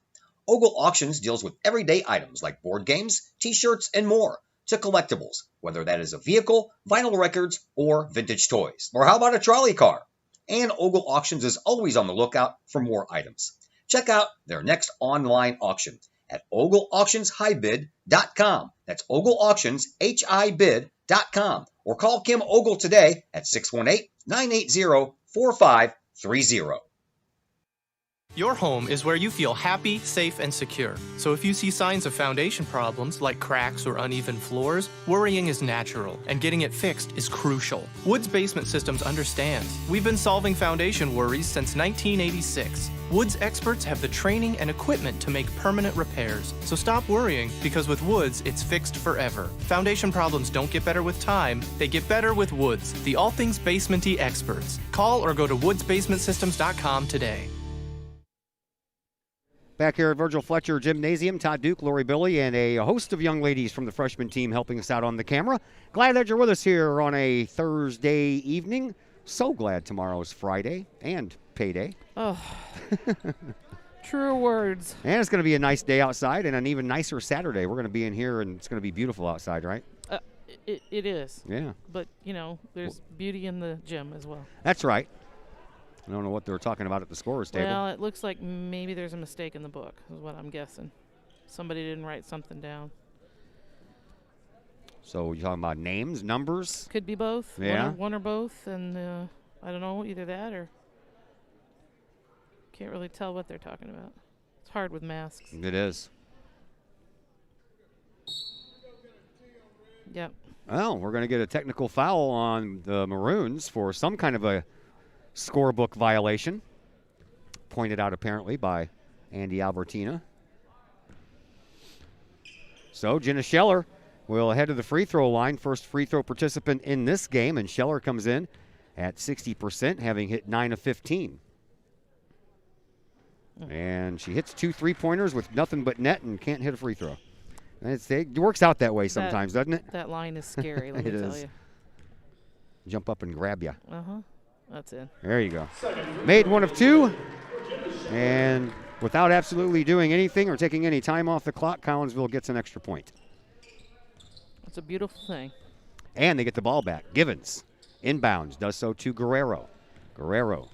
[SPEAKER 8] Ogle Auctions deals with everyday items like board games, t-shirts, and more, to collectibles, whether that is a vehicle, vinyl records, or vintage toys. Or how about a trolley car? And Ogle Auctions is always on the lookout for more items. Check out their next online auction at ogleauctionshighbid.com. That's ogleauctionshibid.com. Or call Kim Ogle today at 618-980-4530.
[SPEAKER 12] Your home is where you feel happy, safe, and secure. So if you see signs of foundation problems like cracks or uneven floors, worrying is natural, and getting it fixed is crucial. Woods Basement Systems understands. We've been solving foundation worries since 1986. Woods experts have the training and equipment to make permanent repairs. So stop worrying, because with Woods, it's fixed forever. Foundation problems don't get better with time, they get better with Woods, the all things basement-y experts. Call or go to woodsbasementsystems.com today.
[SPEAKER 6] Back here at Virgil Fletcher Gymnasium, Todd Duke, Lori Billy, and a host of young ladies from the freshman team helping us out on the camera. Glad that you're with us here on a Thursday evening. So glad tomorrow's Friday and payday.
[SPEAKER 9] Oh, true words.
[SPEAKER 6] And it's going to be a nice day outside and an even nicer Saturday. We're going to be in here and it's going to be beautiful outside, right?
[SPEAKER 9] It is.
[SPEAKER 6] Yeah.
[SPEAKER 9] But, there's beauty in the gym as well.
[SPEAKER 6] That's right. I don't know what they were talking about at the scorer's table.
[SPEAKER 9] Well, it looks like maybe there's a mistake in the book, is what I'm guessing. Somebody didn't write something down.
[SPEAKER 6] So you're talking about names, numbers?
[SPEAKER 9] Could be both.
[SPEAKER 6] Yeah.
[SPEAKER 9] One or both, and I don't know, either that or can't really tell what they're talking about. It's hard with masks.
[SPEAKER 6] It is.
[SPEAKER 9] Yep.
[SPEAKER 6] Well, we're going to get a technical foul on the Maroons for some kind of a scorebook violation, pointed out apparently by Andy Albertina. So Jenna Scheller will head to the free throw line, first free throw participant in this game, and Scheller comes in at 60%, having hit 9 of 15. And she hits 2 3-pointers with nothing but net and can't hit a free throw. It works out that way sometimes, doesn't it?
[SPEAKER 9] That line is scary, let me tell you.
[SPEAKER 6] Jump up and grab you.
[SPEAKER 9] Uh-huh. That's it.
[SPEAKER 6] There you go. Made 1 of 2. And without absolutely doing anything or taking any time off the clock, Collinsville gets an extra point.
[SPEAKER 9] It's a beautiful thing.
[SPEAKER 6] And they get the ball back. Givens inbounds, does so to Guerrero. Guerrero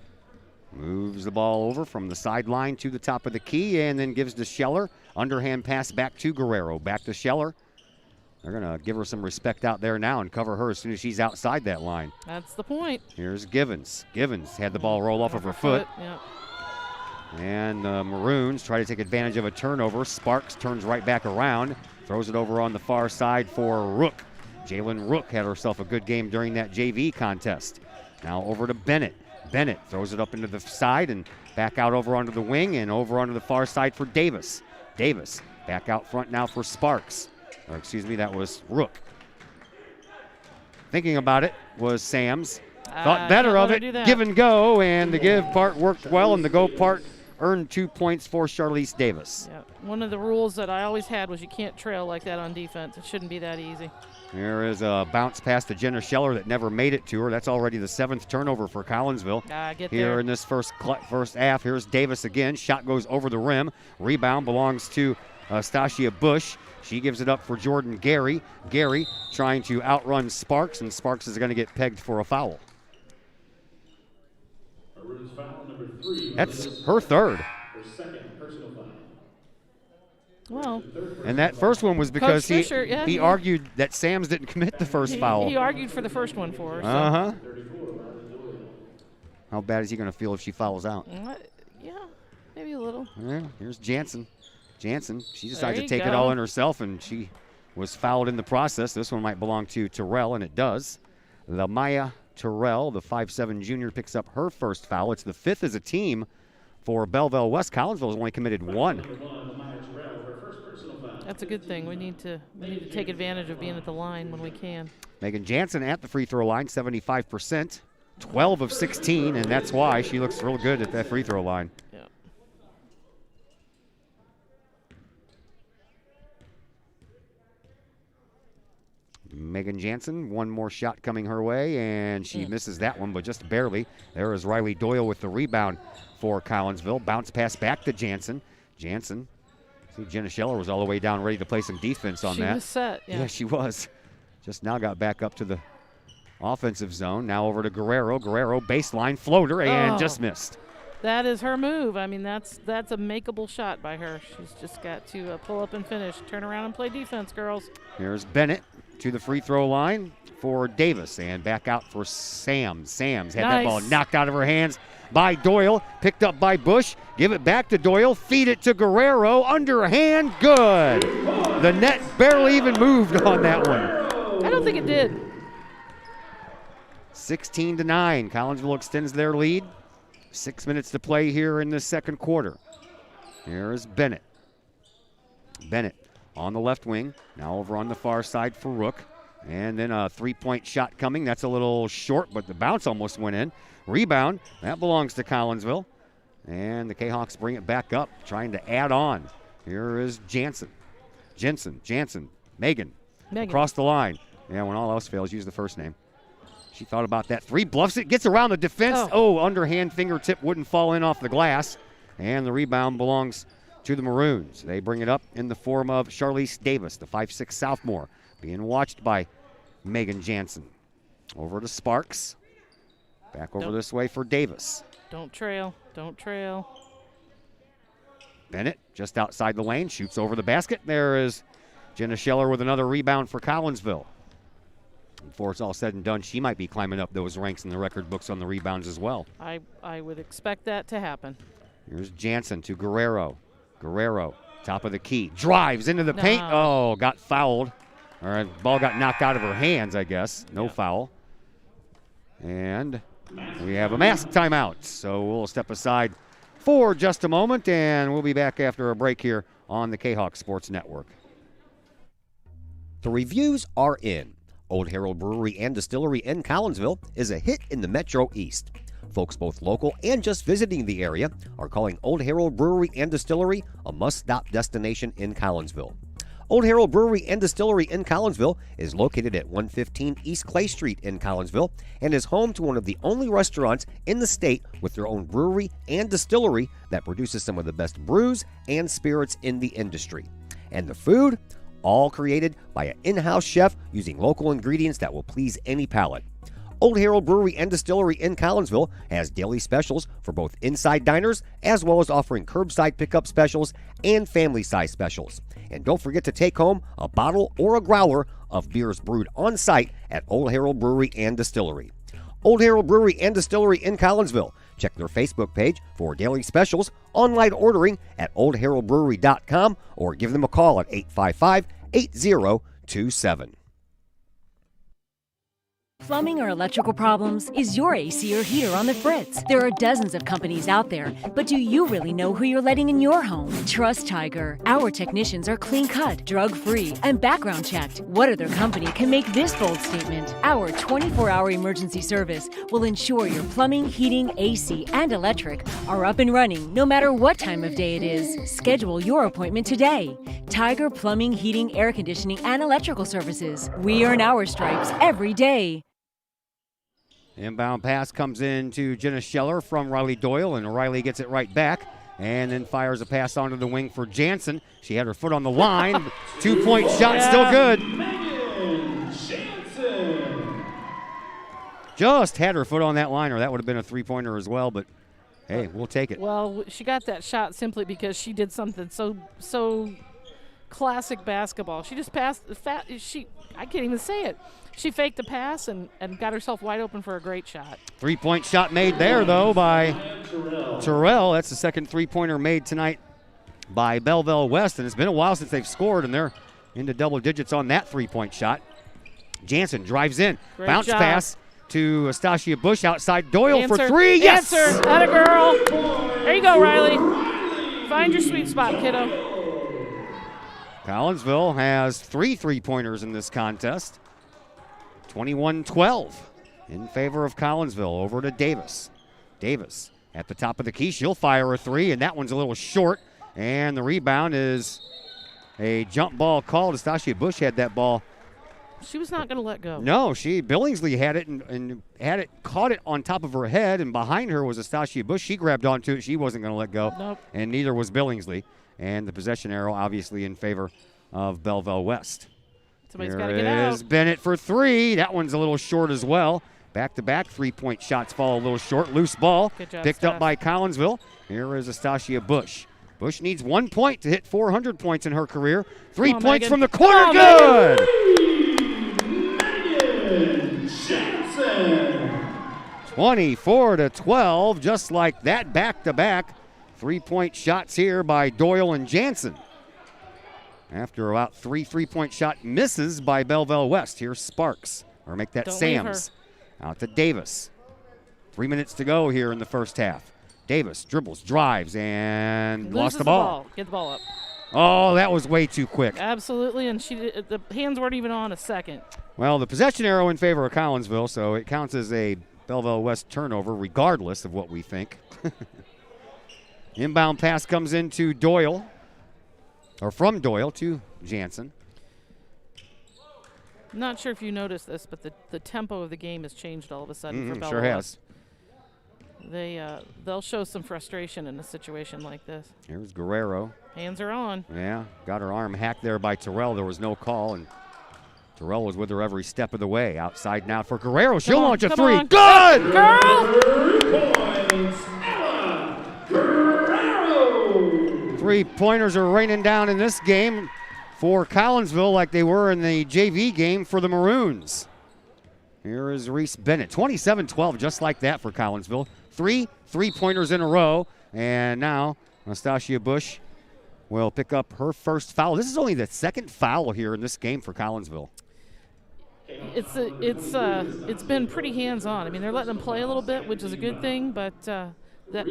[SPEAKER 6] moves the ball over from the sideline to the top of the key and then gives to Scheller. Underhand pass back to Guerrero. Back to Scheller. They're going to give her some respect out there now and cover her as soon as she's outside that line.
[SPEAKER 9] That's the point.
[SPEAKER 6] Here's Givens. Givens had the ball roll off of her foot.
[SPEAKER 9] Yeah.
[SPEAKER 6] And the Maroons try to take advantage of a turnover. Sparks turns right back around, throws it over on the far side for Rook. Jalen Rook had herself a good game during that JV contest. Now over to Bennett. Bennett throws it up into the side and back out over onto the wing and over onto the far side for Davis. Davis back out front now for Sparks. Or excuse me, that was Rook. Thinking about it was Sams. Thought better of it, give and go, and the give part worked well, and the go part earned 2 points for Charlize Davis.
[SPEAKER 9] Yeah. One of the rules that I always had was you can't trail like that on defense. It shouldn't be that easy.
[SPEAKER 6] There is a bounce pass to Jenna Scheller that never made it to her. That's already the 7th turnover for Collinsville. Here in this first half, here's Davis again. Shot goes over the rim. Rebound belongs to Stasia Bush. She gives it up for Jordan Gary. Gary trying to outrun Sparks, and Sparks is going to get pegged for a foul.
[SPEAKER 1] Foul number 3.
[SPEAKER 6] That's her third.
[SPEAKER 1] Her second personal foul.
[SPEAKER 9] Well,
[SPEAKER 6] and that first one was because
[SPEAKER 9] Coach Fisher,
[SPEAKER 6] he argued that Sams didn't commit the first foul.
[SPEAKER 9] He argued for the first one for her. So.
[SPEAKER 6] Uh-huh. How bad is he going to feel if she fouls out?
[SPEAKER 9] Yeah, maybe a little.
[SPEAKER 6] Yeah, here's Jansen. Jansen, she decides to
[SPEAKER 9] you
[SPEAKER 6] take it
[SPEAKER 9] go.
[SPEAKER 6] all in herself, and she was fouled in the process. This one might belong to Terrell, and it does. Lamaya Terrell, the 5'7 junior, picks up her first foul. It's the 5th as a team for Belleville West. Collinsville has only committed 1.
[SPEAKER 9] That's a good thing. We need to take advantage of being at the line when we can.
[SPEAKER 6] Megan Jansen at the free throw line, 75%, 12 of 16, and that's why she looks real good at that free throw line.
[SPEAKER 9] Yeah.
[SPEAKER 6] Megan Jansen, one more shot coming her way, and she misses that one, but just barely. There is Riley Doyle with the rebound for Collinsville. Bounce pass back to Jansen. Jansen. See, Jenna Scheller was all the way down ready to play some defense on that.
[SPEAKER 9] She was set, yeah.
[SPEAKER 6] Yeah, she was. Just now got back up to the offensive zone. Now over to Guerrero. Guerrero, baseline floater, and just missed.
[SPEAKER 9] That is her move. I mean, that's a makeable shot by her. She's just got to pull up and finish. Turn around and play defense, girls.
[SPEAKER 6] Here's Bennett to the free throw line for Davis, and back out for Sams. Sams had that ball knocked out of her hands by Doyle, picked up by Bush. Give it back to Doyle, feed it to Guerrero, underhand, good. The net barely even moved on that one.
[SPEAKER 9] I don't think it did.
[SPEAKER 6] 16-9, Collinsville extends their lead. 6 minutes to play here in the second quarter. Here is Bennett. Bennett on the left wing, now over on the far side for Rook. And then a three-point shot coming. That's a little short, but the bounce almost went in. Rebound, that belongs to Collinsville. And the Kahawks bring it back up, trying to add on. Here is Jansen. Megan. Across the line. Yeah, when all else fails, use the first name. She thought about that three, bluffs it, gets around the defense. Underhand fingertip wouldn't fall in off the glass. And the rebound belongs to the Maroons. They bring it up in the form of Charlize Davis, the 5'6 sophomore, being watched by Megan Jansen. Over to Sparks. Back over this way for Davis.
[SPEAKER 9] Don't trail.
[SPEAKER 6] Bennett just outside the lane, shoots over the basket. There is Jenna Scheller with another rebound for Collinsville. Before it's all said and done, she might be climbing up those ranks in the record books on the rebounds as well.
[SPEAKER 9] I would expect that to happen.
[SPEAKER 6] Here's Jansen to Guerrero. Guerrero, top of the key, drives into the paint. Oh, got fouled. All right, ball got knocked out of her hands, I guess. No foul. And we have a mask timeout. So we'll step aside for just a moment, and we'll be back after a break here on the Kahok Sports Network.
[SPEAKER 10] The reviews are in. Old Herald Brewery and Distillery in Collinsville is a hit in the Metro East. Folks both local and just visiting the area are calling Old Herald Brewery and Distillery a must-stop destination in Collinsville. Old Herald Brewery and Distillery in Collinsville is located at 115 East Clay Street in Collinsville and is home to one of the only restaurants in the state with their own brewery and distillery that produces some of the best brews and spirits in the industry. And the food? All created by an in-house chef using local ingredients that will please any palate. Old Herald Brewery and Distillery in Collinsville has daily specials for both inside diners as well as offering curbside pickup specials and family-size specials. And don't forget to take home a bottle or a growler of beers brewed on site at Old Herald Brewery and Distillery. Old Herald Brewery and Distillery in Collinsville. Check their Facebook page for daily specials, online ordering at oldheraldbrewery.com, or give them a call at 855-8027.
[SPEAKER 11] Plumbing or electrical problems? Is your AC or heater on the fritz? There are dozens of companies out there, but do you really know who you're letting in your home? Trust Tiger. Our technicians are clean cut, drug free, and background checked. What other company can make this bold statement? Our 24-hour emergency service will ensure your plumbing, heating, AC, and electric are up and running no matter what time of day it is. Schedule your appointment today. Tiger Plumbing, Heating, Air Conditioning, and Electrical Services. We earn our stripes every day.
[SPEAKER 6] Inbound pass comes in to Jenna Scheller from Riley Doyle, and Riley gets it right back and then fires a pass onto the wing for Jansen. She had her foot on the line. 2-point shot, still good.
[SPEAKER 1] Megan Jansen.
[SPEAKER 6] Just had her foot on that line, or that would have been a three-pointer as well, but hey, we'll take it.
[SPEAKER 9] Well, she got that shot simply because she did something so classic basketball. She just passed I can't even say it. She faked the pass and got herself wide open for a great shot.
[SPEAKER 6] Three-point shot made there, though, by Terrell. That's the second three-pointer made tonight by Belleville West, and it's been a while since they've scored, and they're into double digits on that three-point shot. Jansen drives in.
[SPEAKER 9] Great
[SPEAKER 6] Bounce
[SPEAKER 9] job.
[SPEAKER 6] pass to Astasia Bush outside Doyle for
[SPEAKER 9] Answer.
[SPEAKER 6] three. Yes!
[SPEAKER 9] Answer. Atta girl. There you go, Riley. Find your sweet spot, kiddo.
[SPEAKER 6] Collinsville has three three-pointers in this contest. 21-12 in favor of Collinsville. Over to Davis. Davis at the top of the key. She'll fire a three, and that one's a little short. And the rebound is a jump ball called. Astasia Bush had that ball.
[SPEAKER 9] She was not going to let go.
[SPEAKER 6] No, Billingsley had it and caught it on top of her head, and behind her was Astasia Bush. She grabbed onto it. She wasn't going to let go.
[SPEAKER 9] Nope.
[SPEAKER 6] And neither was Billingsley. And the possession arrow obviously in favor of Belleville West.
[SPEAKER 9] Somebody's got to get out.
[SPEAKER 6] Is Bennett for three. That one's a little short as well. Back-to-back three-point shots fall a little short. Loose ball
[SPEAKER 9] Good job,
[SPEAKER 6] picked
[SPEAKER 9] Steph.
[SPEAKER 6] up by Collinsville. Here is Astasia Bush. Bush needs 1 point to hit 400 points in her career. 3
[SPEAKER 9] on,
[SPEAKER 6] points
[SPEAKER 9] Megan.
[SPEAKER 6] from the corner.
[SPEAKER 9] Come on,
[SPEAKER 6] Good.
[SPEAKER 1] Megan Jansen.
[SPEAKER 6] 24-12, just like that. Back-to-back 3-point shots here by Doyle and Jansen. After about three-point shot misses by Belleville West. Here's Sparks. Or make that
[SPEAKER 9] Don't leave
[SPEAKER 6] Sams. Out to Davis. 3 minutes to go here in the first half. Davis dribbles, drives, and
[SPEAKER 9] Loses
[SPEAKER 6] lost the ball.
[SPEAKER 9] Get the ball up.
[SPEAKER 6] Oh, that was way too quick.
[SPEAKER 9] Absolutely, and the hands weren't even on a second.
[SPEAKER 6] Well, the possession arrow in favor of Collinsville, so it counts as a Belleville West turnover regardless of what we think. Inbound pass comes into Doyle. Or from Doyle to Jansen.
[SPEAKER 9] I'm not sure if you noticed this, but the tempo of the game has changed all of a sudden for Belleville.
[SPEAKER 6] Sure has.
[SPEAKER 9] They'll show some frustration in a situation like this.
[SPEAKER 6] Here's Guerrero.
[SPEAKER 9] Hands are on.
[SPEAKER 6] Yeah, got her arm hacked there by Terrell. There was no call, and Terrell was with her every step of the way. Outside now for Guerrero. She'll launch a three.
[SPEAKER 9] On.
[SPEAKER 6] Good!
[SPEAKER 9] Girl!
[SPEAKER 1] 3 points. Ella Guerrero.
[SPEAKER 6] Three-pointers are raining down in this game for Collinsville like they were in the JV game for the Maroons. Here is Reese Bennett. 27-12, just like that for Collinsville. Three-pointers in a row. And now Astasia Bush will pick up her first foul. This is only the second foul here in this game for Collinsville.
[SPEAKER 9] It's been pretty hands-on. I mean, they're letting them play a little bit, which is a good thing, but that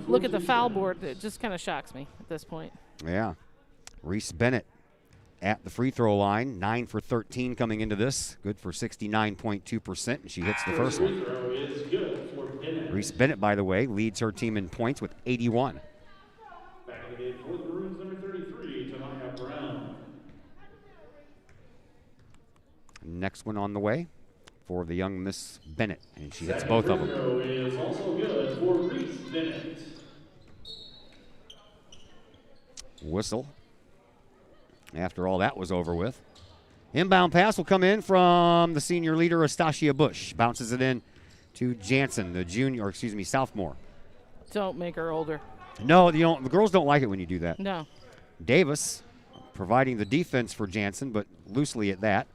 [SPEAKER 9] look at the foul board, it just kind of shocks me at this point.
[SPEAKER 6] Yeah. Reese Bennett at the free throw line, 9 for 13 coming into this. Good for 69.2%, and she hits the first one.
[SPEAKER 1] Throw is good for Bennett.
[SPEAKER 6] Reese Bennett, by the way, leads her team in points with 81.
[SPEAKER 1] Back in the game for the Maroons, number 33, Tamaya Brown.
[SPEAKER 6] Next one on the way for the young Miss Bennett, and she hits both of them.
[SPEAKER 1] Throw is also good for Reese Bennett.
[SPEAKER 6] Whistle. After all that was over with. Inbound pass will come in from the senior leader, Astasia Bush. Bounces it in to Jansen, the sophomore.
[SPEAKER 9] Don't make her older.
[SPEAKER 6] No, the girls don't like it when you do that.
[SPEAKER 9] No.
[SPEAKER 6] Davis providing the defense for Jansen, but loosely at that.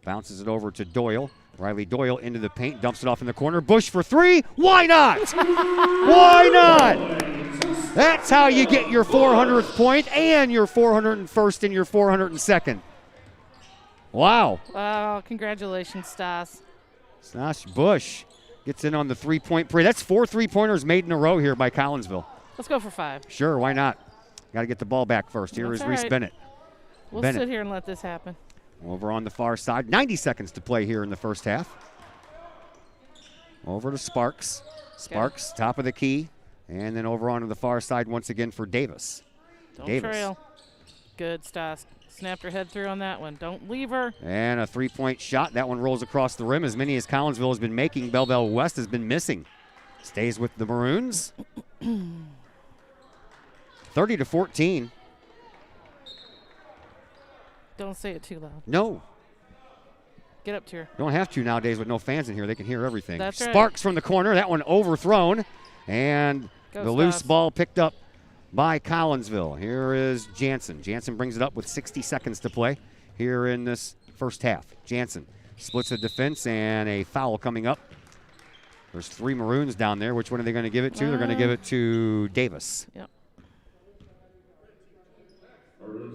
[SPEAKER 6] Bounces it over to Doyle. Riley Doyle into the paint, dumps it off in the corner. Bush for three. Why not? Why not? That's how you get your 400th point and your 401st and your 402nd. Wow.
[SPEAKER 9] Wow, congratulations, Stas.
[SPEAKER 6] Stas Bush gets in on the three-point parade. That's 4 3-pointers made in a row here by Collinsville.
[SPEAKER 9] Let's go for 5.
[SPEAKER 6] Sure, why not? Got to get the ball back first. Here
[SPEAKER 9] That's
[SPEAKER 6] is
[SPEAKER 9] all
[SPEAKER 6] Reese
[SPEAKER 9] right.
[SPEAKER 6] Bennett.
[SPEAKER 9] We'll
[SPEAKER 6] Bennett
[SPEAKER 9] sit here and let this happen.
[SPEAKER 6] over on the far side. 90 seconds to play here in the first half. Over to Sparks. Sparks, top of the key. And then over onto the far side once again for Davis.
[SPEAKER 9] Don't
[SPEAKER 6] Davis.
[SPEAKER 9] trail. Good, Stas. Snapped her head through on that one. Don't leave her.
[SPEAKER 6] And a three-point shot. That one rolls across the rim. As many as Collinsville has been making, Belleville West has been missing. Stays with the Maroons. 30-14.
[SPEAKER 9] Don't say it too loud.
[SPEAKER 6] No,
[SPEAKER 9] Get up to her.
[SPEAKER 6] don't have to nowadays with no fans in here. They can hear everything.
[SPEAKER 9] That's right.
[SPEAKER 6] Sparks from the corner. That one overthrown. And
[SPEAKER 9] Go
[SPEAKER 6] the loose
[SPEAKER 9] Stas.
[SPEAKER 6] ball picked up by Collinsville. Here is Jansen. Jansen brings it up with 60 seconds to play here in this first half. Jansen splits the defense and a foul coming up. There's 3 Maroons down there. Which one are they going to give it to? They're going to give it to Davis.
[SPEAKER 9] Yep.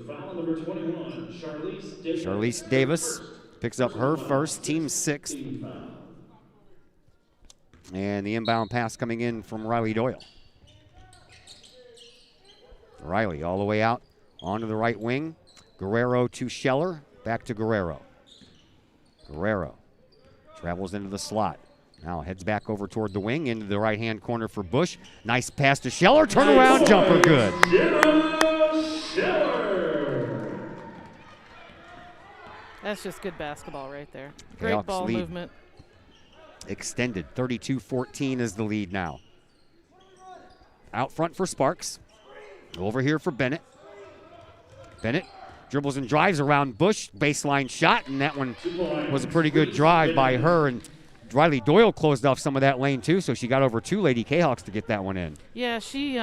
[SPEAKER 1] Foul number 21, Charlize Davis.
[SPEAKER 6] Charlize Davis picks up her first, team 6th.
[SPEAKER 1] Team foul.
[SPEAKER 6] And the inbound pass coming in from Riley Doyle. Riley all the way out onto the right wing. Guerrero to Scheller. Back to Guerrero. Guerrero travels into the slot. Now heads back over toward the wing into the right-hand corner for Bush. Nice pass to Scheller. Turnaround jumper good.
[SPEAKER 9] That's just good basketball right there. Great
[SPEAKER 6] Kahok's
[SPEAKER 9] ball
[SPEAKER 6] lead
[SPEAKER 9] movement.
[SPEAKER 6] extended. 32-14 is the lead now. Out front for Sparks. Over here for Bennett. Bennett dribbles and drives around Bush. Baseline shot, and that one was a pretty good drive by her. And Riley Doyle closed off some of that lane, too, so she got over 2 Lady Kahawks to get that one in.
[SPEAKER 9] Yeah, she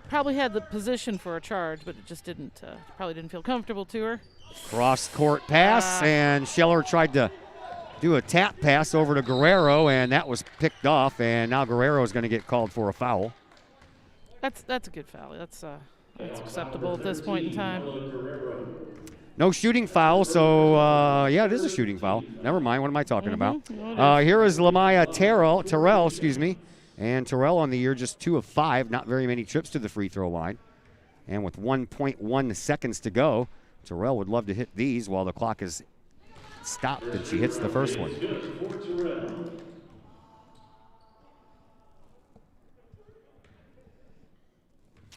[SPEAKER 9] probably had the position for a charge, but it just didn't. Probably didn't feel comfortable to her.
[SPEAKER 6] Cross-court pass, and Scheller tried to do a tap pass over to Guerrero, and that was picked off, and now Guerrero is going to get called for a foul.
[SPEAKER 9] That's a good foul. That's acceptable at this point in time.
[SPEAKER 6] No shooting foul, so yeah, it is a shooting foul. Never mind, what am I talking about?
[SPEAKER 9] No,
[SPEAKER 6] Here is Lamaya Terrell, excuse me, and Terrell on the year just 2 of 5, not very many trips to the free throw line. And with 1.1 seconds to go, Terrell would love to hit these while the clock is stopped and she hits the first one.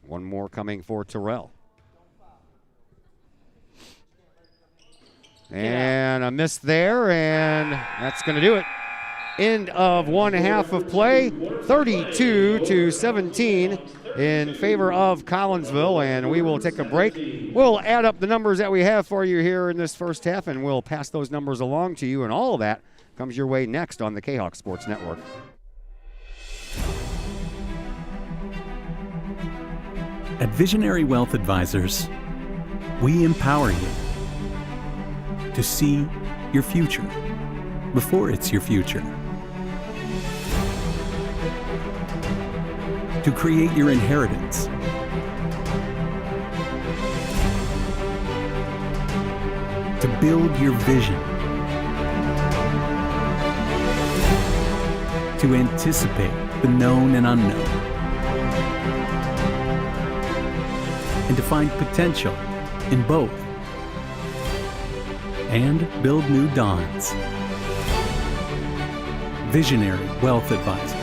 [SPEAKER 6] One more coming for Terrell. And a miss there, and that's going to do it. End of one half of play, 32-17 in favor of Collinsville, and we will take a break. We'll add up the numbers that we have for you here in this first half, and we'll pass those numbers along to you, and all of that comes your way next on the Kahok Sports Network.
[SPEAKER 13] At Visionary Wealth Advisors, we empower you to see your future before it's your future, to create your inheritance, to build your vision, to anticipate the known and unknown, and to find potential in both, and build new dawns. Visionary Wealth Advisors.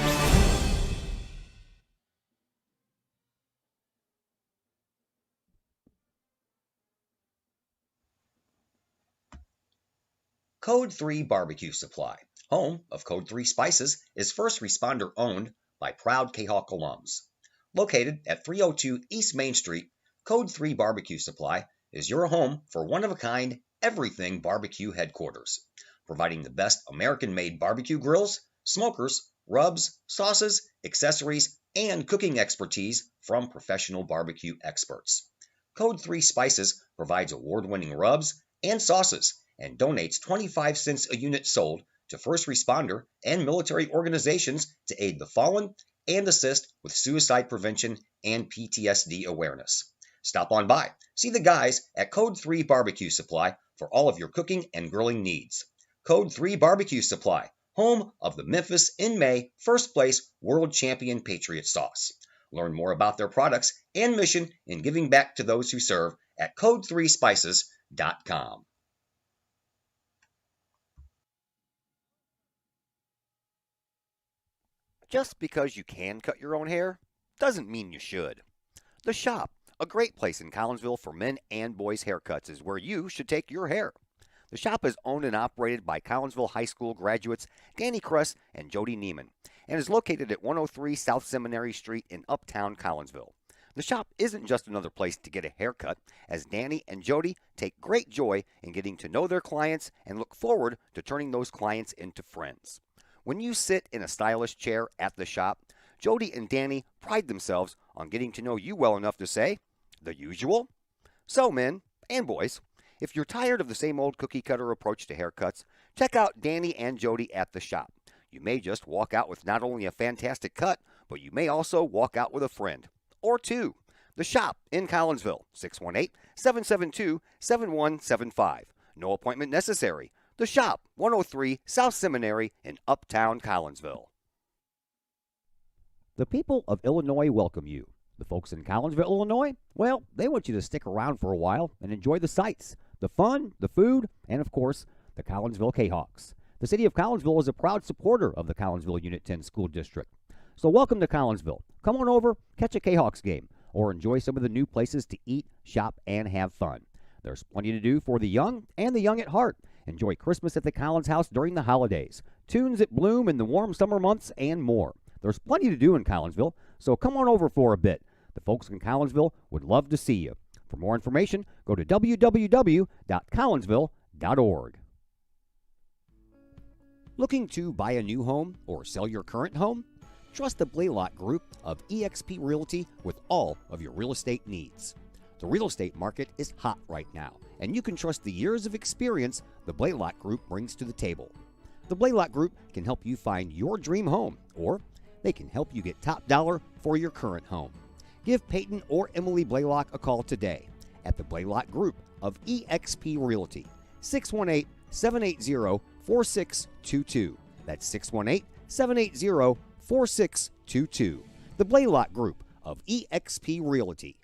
[SPEAKER 8] Code 3 Barbecue Supply, home of Code 3 Spices, is first responder owned by proud Kahok alums. Located at 302 East Main Street, Code 3 Barbecue Supply is your home for one-of-a-kind everything barbecue headquarters, providing the best American-made barbecue grills, smokers, rubs, sauces, accessories, and cooking expertise from professional barbecue experts. Code 3 Spices provides award-winning rubs and sauces and donates 25 cents a unit sold to first responder and military organizations to aid the fallen and assist with suicide prevention and PTSD awareness. Stop on by. See the guys at Code 3 Barbecue Supply for all of your cooking and grilling needs. Code 3 Barbecue Supply, home of the Memphis in May first place World Champion Patriot Sauce. Learn more about their products and mission in giving back to those who serve at code3spices.com.
[SPEAKER 10] Just because you can cut your own hair doesn't mean you should. The Shop, a great place in Collinsville for men and boys haircuts, is where you should take your hair. The Shop is owned and operated by Collinsville High School graduates Danny Kress and Jody Neiman, and is located at 103 South Seminary Street in Uptown Collinsville. The Shop isn't just another place to get a haircut, as Danny and Jody take great joy in getting to know their clients and look forward to turning those clients into friends. When you sit in a stylish chair at the Shop, Jody and Danny pride themselves on getting to know you well enough to say, the usual? So, men and boys, if you're tired of the same old cookie cutter approach to haircuts, check out Danny and Jody at the Shop. You may just walk out with not only a fantastic cut, but you may also walk out with a friend or two. The Shop in Collinsville, 618-772-7175. No appointment necessary. The Shop, 103 South Seminary in Uptown Collinsville. The people of Illinois welcome you. The folks in Collinsville, Illinois, well, they want you to stick around for a while and enjoy the sights, the fun, the food, and of course, the Collinsville Kahawks. The city of Collinsville is a proud supporter of the Collinsville Unit 10 School District. So welcome to Collinsville. Come on over, catch a Kahawks game, or enjoy some of the new places to eat, shop, and have fun. There's plenty to do for the young and the young at heart. Enjoy Christmas at the Collins House during the holidays, tunes at Bloom in the warm summer months, and more. There's plenty to do in Collinsville, so come on over for a bit. The folks in Collinsville would love to see you. For more information, go to www.collinsville.org. Looking to buy a new home or sell your current home? Trust the Blaylock Group of eXp Realty with all of your real estate needs. The real estate market is hot right now, and you can trust the years of experience the Blaylock Group brings to the table. The Blaylock Group can help you find your dream home, or they can help you get top dollar for your current home. Give Peyton or Emily Blaylock a call today at the Blaylock Group of eXp Realty, 618-780-4622. That's 618-780-4622. The Blaylock Group of eXp Realty.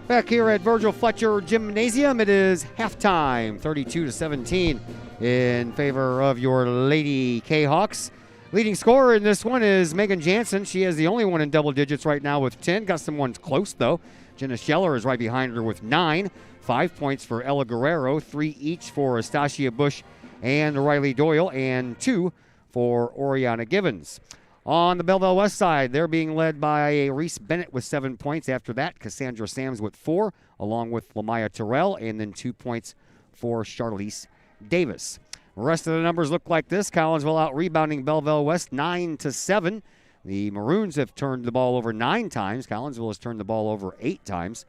[SPEAKER 6] Back here at Virgil Fletcher Gymnasium, it is halftime, 32-17 in favor of your Lady Kahawks. Leading scorer in this one is Megan Jansen. She is the only one in double digits right now with 10. Got some ones close, though. Jenna Scheller is right behind her with 9. 5 points for Ella Guerrero, 3 each for Astasia Bush and Riley Doyle, and 2 for Oriana Givens. On the Belleville West side, they're being led by Reese Bennett with 7 points. After that, Cassandra Sams with 4, along with Lamaya Terrell, and then 2 points for Charlize Davis. The rest of the numbers look like this. Collinsville out rebounding Belleville West 9-7. The Maroons have turned the ball over 9 times. Collinsville has turned the ball over 8 times.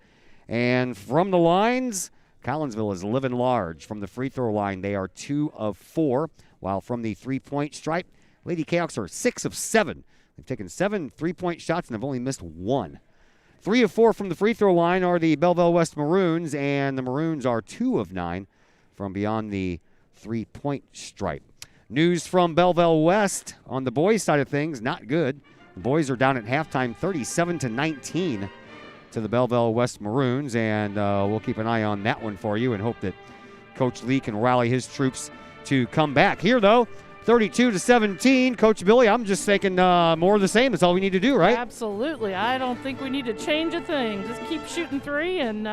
[SPEAKER 6] And from the lines, Collinsville is living large. From the free throw line, they are 2 of 4, while from the three-point stripe, Lady Kahawks are 6 of 7. They've taken 7 three-point shots and have only missed 1. 3 of 4 from the free throw line are the Belleville West Maroons, and the Maroons are 2 of 9 from beyond the three-point stripe. News from Belleville West on the boys' side of things, not good. The boys are down at halftime 37-19 to the Belleville West Maroons, and we'll keep an eye on that one for you and hope that Coach Lee can rally his troops to come back. Here, though, 32-17. Coach Billy, I'm just thinking more of the same. That's all we need to do, right?
[SPEAKER 9] Absolutely. I don't think we need to change a thing. Just keep shooting 3 and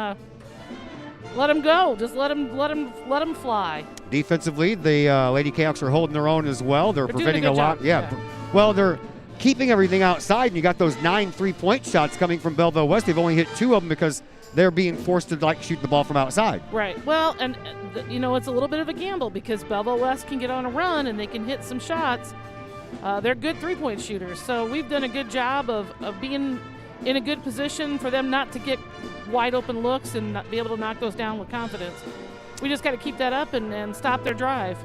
[SPEAKER 9] let them go. Just let them fly.
[SPEAKER 6] Defensively, the Lady Kahawks are holding their own as well. They're preventing
[SPEAKER 9] a
[SPEAKER 6] lot.
[SPEAKER 9] job.
[SPEAKER 6] Yeah. Well, they're keeping everything outside, and you got those 9 three-point shots coming from Belleville West. They've only hit 2 of them because they're being forced to shoot the ball from outside.
[SPEAKER 9] Right. Well, and it's a little bit of a gamble because Belleville West can get on a run and they can hit some shots. They're good three-point shooters, so we've done a good job of being in a good position for them not to get wide-open looks and not be able to knock those down with confidence. We just got to keep that up and stop their drive.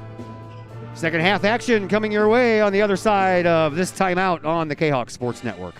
[SPEAKER 6] Second half action coming your way on the other side of this timeout on the Kahok Sports Network.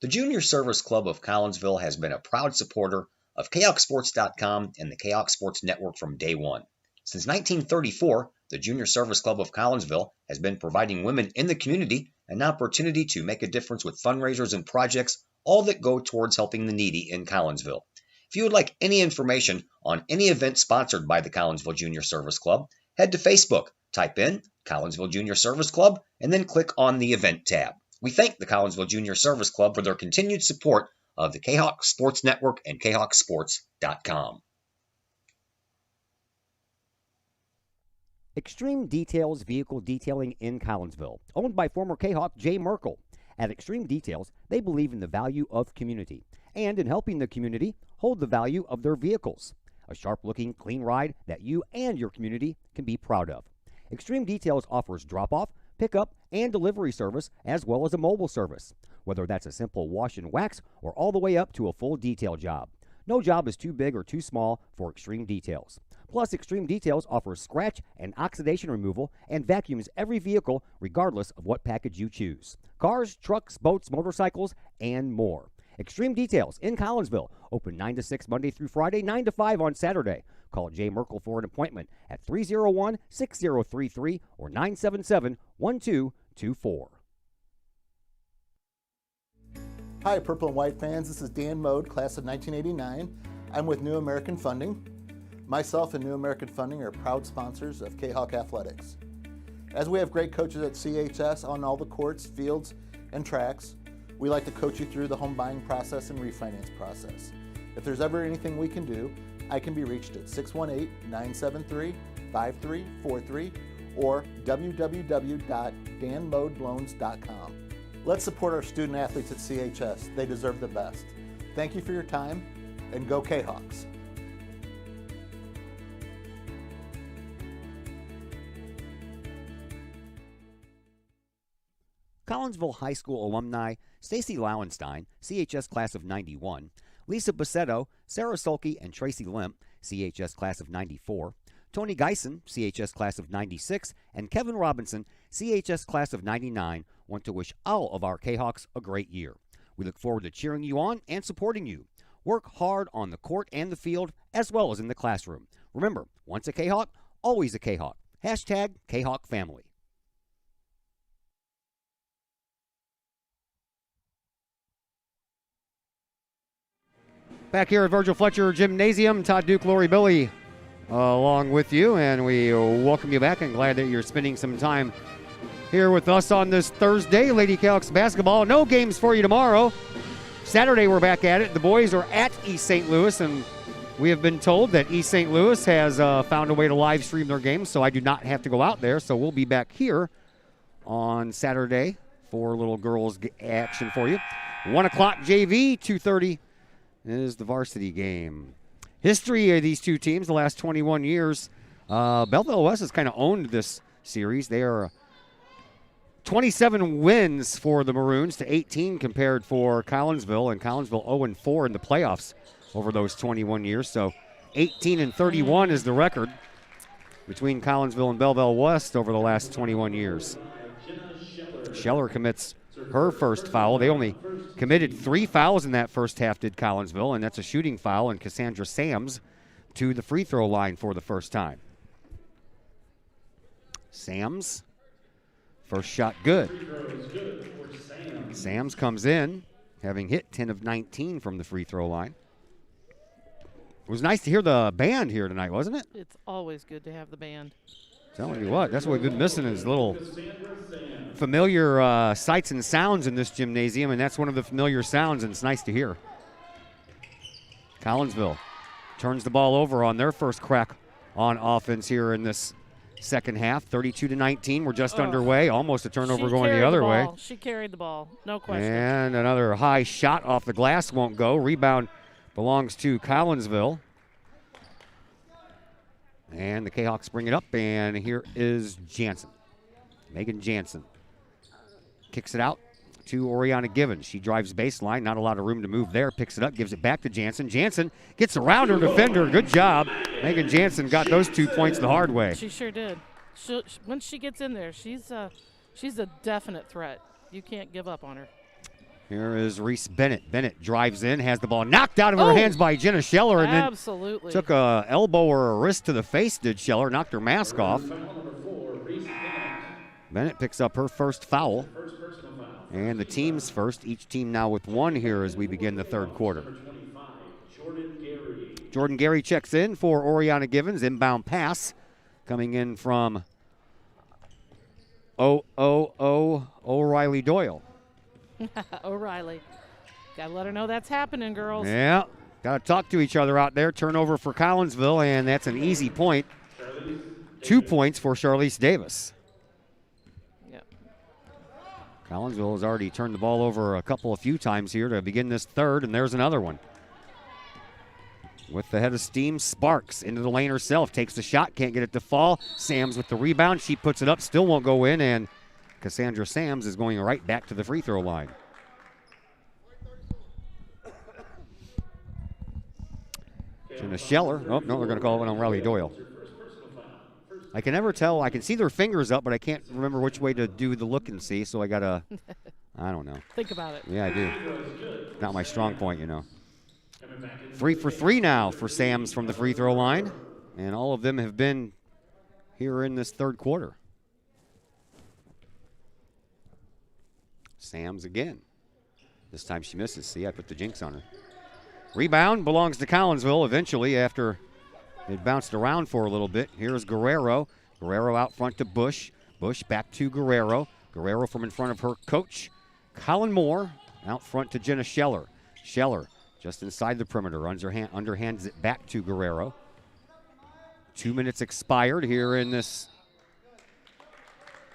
[SPEAKER 8] The Junior Service Club of Collinsville has been a proud supporter of KahokSports.com and the Kahok Sports Network from day one. Since 1934, the Junior Service Club of Collinsville has been providing women in the community an opportunity to make a difference with fundraisers and projects, all that go towards helping the needy in Collinsville. If you would like any information on any event sponsored by the Collinsville Junior Service Club, head to Facebook, type in Collinsville Junior Service Club, and then click on the event tab. We thank the Collinsville Junior Service Club for their continued support of the Kahok Sports Network and KahokSports.com.
[SPEAKER 10] Extreme Details Vehicle Detailing in Collinsville, owned by former Kahok Jay Merkel. At Extreme Details, they believe in the value of community and in helping the community hold the value of their vehicles. A sharp-looking, clean ride that you and your community can be proud of. Extreme Details offers drop-off, pickup, and delivery service, as well as a mobile service, whether that's a simple wash and wax or all the way up to a full detail job. No job is too big or too small for Extreme Details. Plus, Extreme Details offers scratch and oxidation removal and vacuums every vehicle regardless of what package you choose. Cars, trucks, boats, motorcycles, and more. Extreme Details in Collinsville, open 9 to 6 Monday through Friday, 9 to 5 on Saturday. Call Jay Merkel for an appointment at 301-6033 or 977-1224.
[SPEAKER 14] Hi, Purple and White fans. This is Dan Mode, class of 1989. I'm with New American Funding. Myself and New American Funding are proud sponsors of Kahok Athletics. As we have great coaches at CHS on all the courts, fields, and tracks, we like to coach you through the home buying process and refinance process. If there's ever anything we can do, I can be reached at 618-973-5343 or www.danmodeloans.com. Let's support our student athletes at CHS. They deserve the best. Thank you for your time, and go Kahawks.
[SPEAKER 10] Collinsville High School alumni Stacy Lauenstein, CHS class of 91, Lisa Bassetto, Sarah Sulke, and Tracy Limp, CHS class of 94, Tony Geisen, CHS class of 96, and Kevin Robinson, CHS class of 99, want to wish all of our Kahawks a great year. We look forward to cheering you on and supporting you. Work hard on the court and the field, as well as in the classroom. Remember, once a Kahawk, always a Kahawk. Hashtag Kahawk Family.
[SPEAKER 6] Back here at Virgil Fletcher Gymnasium, Todd Duke, Lori Billy along with you, and we welcome you back and glad that you're spending some time here with us on this Thursday. Lady Kahawks basketball, no games for you tomorrow. Saturday we're back at it. The boys are at East St. Louis, and we have been told that East St. Louis has found a way to live stream their games, so I do not have to go out there. So we'll be back here on Saturday for little girls action for you. 1 o'clock JV, 2:30 is the varsity game. History of these two teams the last 21 years. Belleville West has kind of owned this series. They are 27 wins for the Maroons to 18 compared for Collinsville, and Collinsville 0-4 in the playoffs over those 21 years. So 18-31 is the record between Collinsville and Belleville West over the last 21 years. Scheller commits her first foul. They only committed 3 fouls in that first half, did Collinsville, and that's a shooting foul, and Cassandra Sams to the free throw line for the first time. Sams, first shot good. Sams comes in, having hit 10 of 19 from the free throw line. It was nice to hear the band here tonight, wasn't it?
[SPEAKER 9] It's always good to have the band.
[SPEAKER 6] Telling you what, that's what we've been missing is little familiar sights and sounds in this gymnasium, and that's one of the familiar sounds, and it's nice to hear. Collinsville turns the ball over on their first crack on offense here in this second half. 32-19, we're just underway. Almost a turnover going the other way.
[SPEAKER 9] She carried the ball, no question.
[SPEAKER 6] And another high shot off the glass won't go. Rebound belongs to Collinsville. And the Kahawks bring it up, and here is Jansen. Megan Jansen kicks it out to Oriana Givens. She drives baseline, not a lot of room to move there. Picks it up, gives it back to Jansen. Jansen gets around her defender. Good job. Megan Jansen got those 2 points the hard way.
[SPEAKER 9] She sure did. Once she gets in there, she's a definite threat. You can't give up on her.
[SPEAKER 6] Here is Reese Bennett. Bennett drives in, has the ball knocked out of her hands by Jenna Scheller, and
[SPEAKER 9] absolutely
[SPEAKER 6] then took a elbow or a wrist to the face, did Scheller, knocked her mask off. Bennett picks up her first foul, and the team's first. Each team now with one here as we begin the third quarter. Jordan Gary checks in for Oriana Givens. Inbound pass coming in from O'Reilly Doyle.
[SPEAKER 9] O'Reilly. Gotta let her know that's happening, girls.
[SPEAKER 6] Yeah, gotta talk to each other out there. Turnover for Collinsville, and that's an easy point. 2 points for Charlize Davis.
[SPEAKER 9] Yep.
[SPEAKER 6] Collinsville has already turned the ball over a few times here to begin this third, and there's another one. With the head of steam, Sparks into the lane herself. Takes the shot, can't get it to fall. Sams with the rebound. She puts it up, still won't go in, and Cassandra Sams is going right back to the free throw line. Jenna Scheller. Oh, no, they're going to call it on Riley Doyle. I can never tell. I can see their fingers up, but I can't remember which way to do the look and see, so I got to, I don't know.
[SPEAKER 9] Think about it.
[SPEAKER 6] Yeah, I do. Not my strong point, you know. 3 for 3 now for Sams from the free throw line, and all of them have been here in this third quarter. Sams again. This time she misses. See, I put the jinx on her. Rebound belongs to Collinsville eventually after it bounced around for a little bit. Here's Guerrero. Guerrero out front to Bush. Bush back to Guerrero. Guerrero from in front of her coach, Colin Moore. Out front to Jenna Scheller. Scheller just inside the perimeter. Underhands it back to Guerrero. 2 minutes expired here in this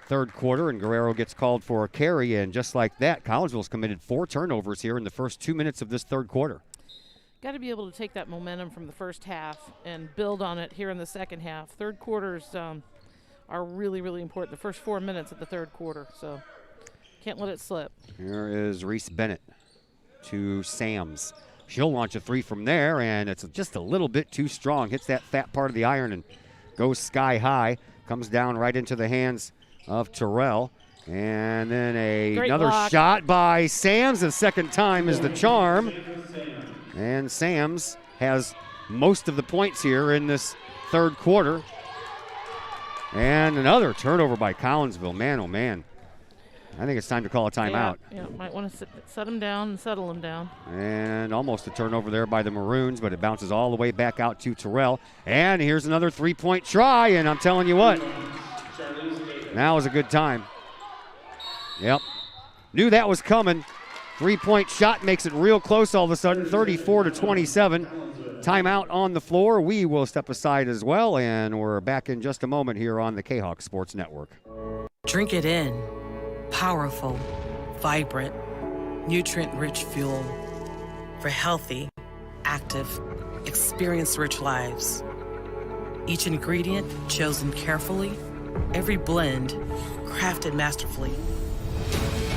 [SPEAKER 6] third quarter, and Guerrero gets called for a carry, and just like that, Collinsville's committed 4 turnovers here in the first 2 minutes of this third quarter.
[SPEAKER 9] Got to be able to take that momentum from the first half and build on it here in the second half. Third quarters are really, really important. The first 4 minutes of the third quarter, so can't let it slip.
[SPEAKER 6] Here is Reese Bennett to Sams. She'll launch a 3 from there, and it's just a little bit too strong. Hits that fat part of the iron and goes sky high. Comes down right into the hands of Terrell. And then another shot by Sams. The second time is the charm. And Sams has most of the points here in this third quarter. And another turnover by Collinsville. Man, oh, man. I think it's time to call a timeout.
[SPEAKER 9] Yeah, might want to set them down and settle them down. And
[SPEAKER 6] almost a turnover there by the Maroons, but it bounces all the way back out to Terrell. And here's another three-point try, and I'm telling you what, now is a good time. Yep. Knew that was coming. Three-point shot makes it real close all of a sudden, 34-27. Timeout on the floor. We will step aside as well, and we're back in just a moment here on the Kahok Sports Network.
[SPEAKER 15] Drink it in. Powerful, vibrant, nutrient-rich fuel for healthy, active, experience-rich lives. Each ingredient chosen carefully, every blend crafted masterfully.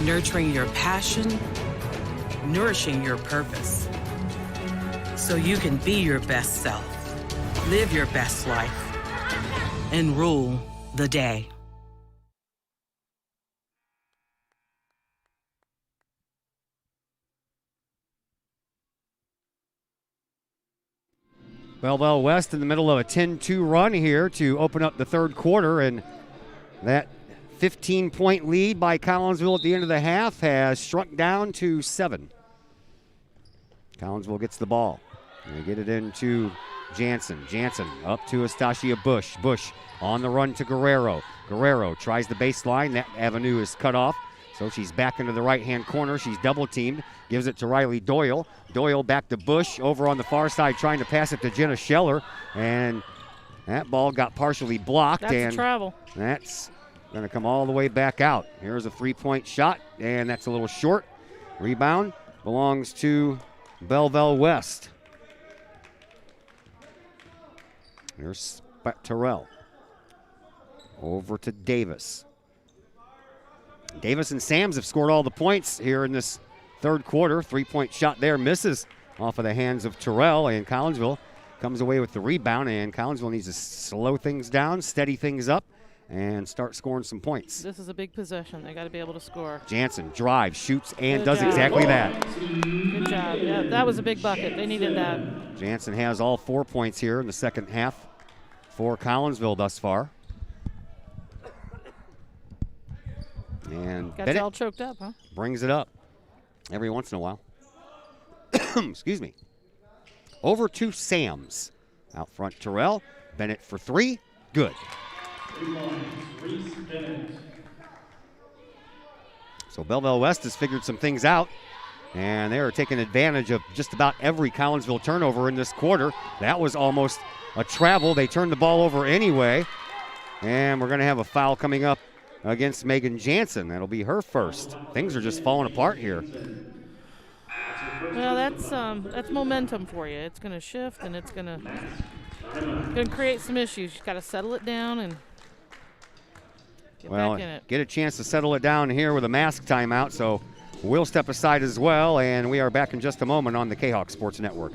[SPEAKER 15] Nurturing your passion, nourishing your purpose. So you can be your best self, live your best life, and rule the day.
[SPEAKER 6] Belleville West in the middle of a 10-2 run here to open up the third quarter, and that 15-point lead by Collinsville at the end of the half has shrunk down to 7. Collinsville gets the ball. They get it into Jansen. Jansen up to Astasia Bush. Bush on the run to Guerrero. Guerrero tries the baseline. That avenue is cut off, so she's back into the right-hand corner. She's double-teamed. Gives it to Riley Doyle. Doyle back to Bush over on the far side trying to pass it to Jenna Scheller. And that ball got partially blocked.
[SPEAKER 9] That's travel.
[SPEAKER 6] That's going to come all the way back out. Here's a three-point shot, and that's a little short. Rebound belongs to Belleville West. Here's Terrell. Over to Davis. Davis and Sams have scored all the points here in this third quarter. 3-point shot there misses off of the hands of Terrell, and Collinsville comes away with the rebound, and Collinsville needs to slow things down, steady things up, and start scoring some points.
[SPEAKER 9] This is a big possession. They got to be able to score.
[SPEAKER 6] Jansen drives, shoots, and
[SPEAKER 9] Good
[SPEAKER 6] does
[SPEAKER 9] job.
[SPEAKER 6] exactly that.
[SPEAKER 9] Good job. Yeah, that was a big bucket. They needed that.
[SPEAKER 6] Jansen has all 4 points here in the second half for Collinsville thus far. And
[SPEAKER 9] Got
[SPEAKER 6] Bennett
[SPEAKER 9] you all choked up, huh?
[SPEAKER 6] brings it up every once in a while. Excuse me. Over to Sams. Out front, Terrell. Bennett for 3. Good. So Belleville West has figured some things out, and they are taking advantage of just about every Collinsville turnover in this quarter. That was almost a travel. They turned the ball over anyway, and we're going to have a foul coming up against Megan Jansen. That'll be her first. Things are just falling apart here.
[SPEAKER 9] Well, that's momentum for you. It's going to shift, and it's going to create some issues. You've got to settle it down and get back in it.
[SPEAKER 6] Get a chance to settle it down here with a mask timeout, so we'll step aside as well, and we are back in just a moment on the Kahok Sports Network.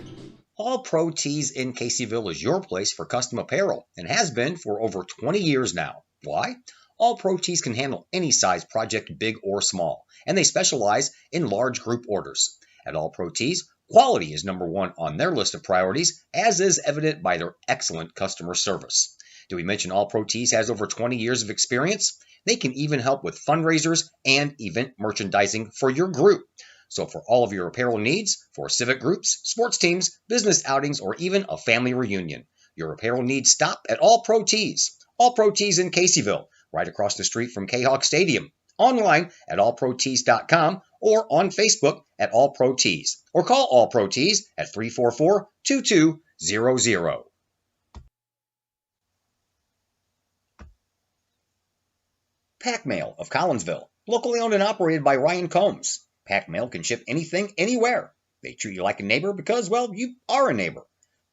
[SPEAKER 8] All Pro Tees in Caseyville is your place for custom apparel and has been for over 20 years now. Why? All Pro Tees can handle any size project, big or small, and they specialize in large group orders. At All Pro Tees, quality is number one on their list of priorities, as is evident by their excellent customer service. Do we mention All Pro Tees has over 20 years of experience? They can even help with fundraisers and event merchandising for your group. So for all of your apparel needs, for civic groups, sports teams, business outings, or even a family reunion, your apparel needs stop at All Pro Tees. All Pro Tees in Caseyville, right across the street from Kahok Stadium. Online at allprotees.com or on Facebook at All Pro Tees. Or call All Pro Tees at 344-2200. Pack Mail of Collinsville, locally owned and operated by Ryan Combs. Pack Mail can ship anything, anywhere. They treat you like a neighbor because, well, you are a neighbor.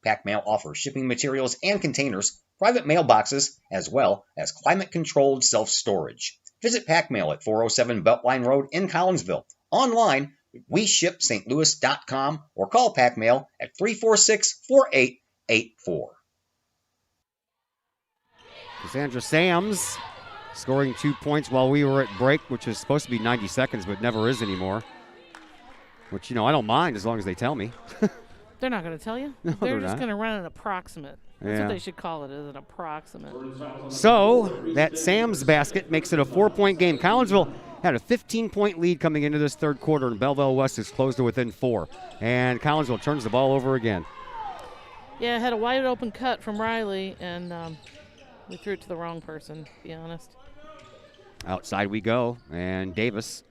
[SPEAKER 8] Pack Mail offers shipping materials and containers, private mailboxes, as well as climate-controlled self-storage. Visit Pack Mail at 407 Beltline Road in Collinsville. Online, WeShipSt.Louis.com or call Pack Mail at 346-4884.
[SPEAKER 6] Cassandra Sams scoring 2 points while we were at break, which is supposed to be 90 seconds, but never is anymore. Which, I don't mind as long as they tell me.
[SPEAKER 9] They're not going to tell you.
[SPEAKER 6] No,
[SPEAKER 9] They're
[SPEAKER 6] they're
[SPEAKER 9] just
[SPEAKER 6] not.
[SPEAKER 9] going to run an approximate. That's
[SPEAKER 6] Yeah.
[SPEAKER 9] what they should call it, is an approximate.
[SPEAKER 6] So that Sam's basket makes it a 4-point game. Collinsville had a 15-point lead coming into this third quarter, and Belleville West is closed to within 4. And Collinsville turns the ball over again.
[SPEAKER 9] Yeah, had a wide open cut from Riley, and we threw it to the wrong person, to be honest.
[SPEAKER 6] Outside we go, and Davis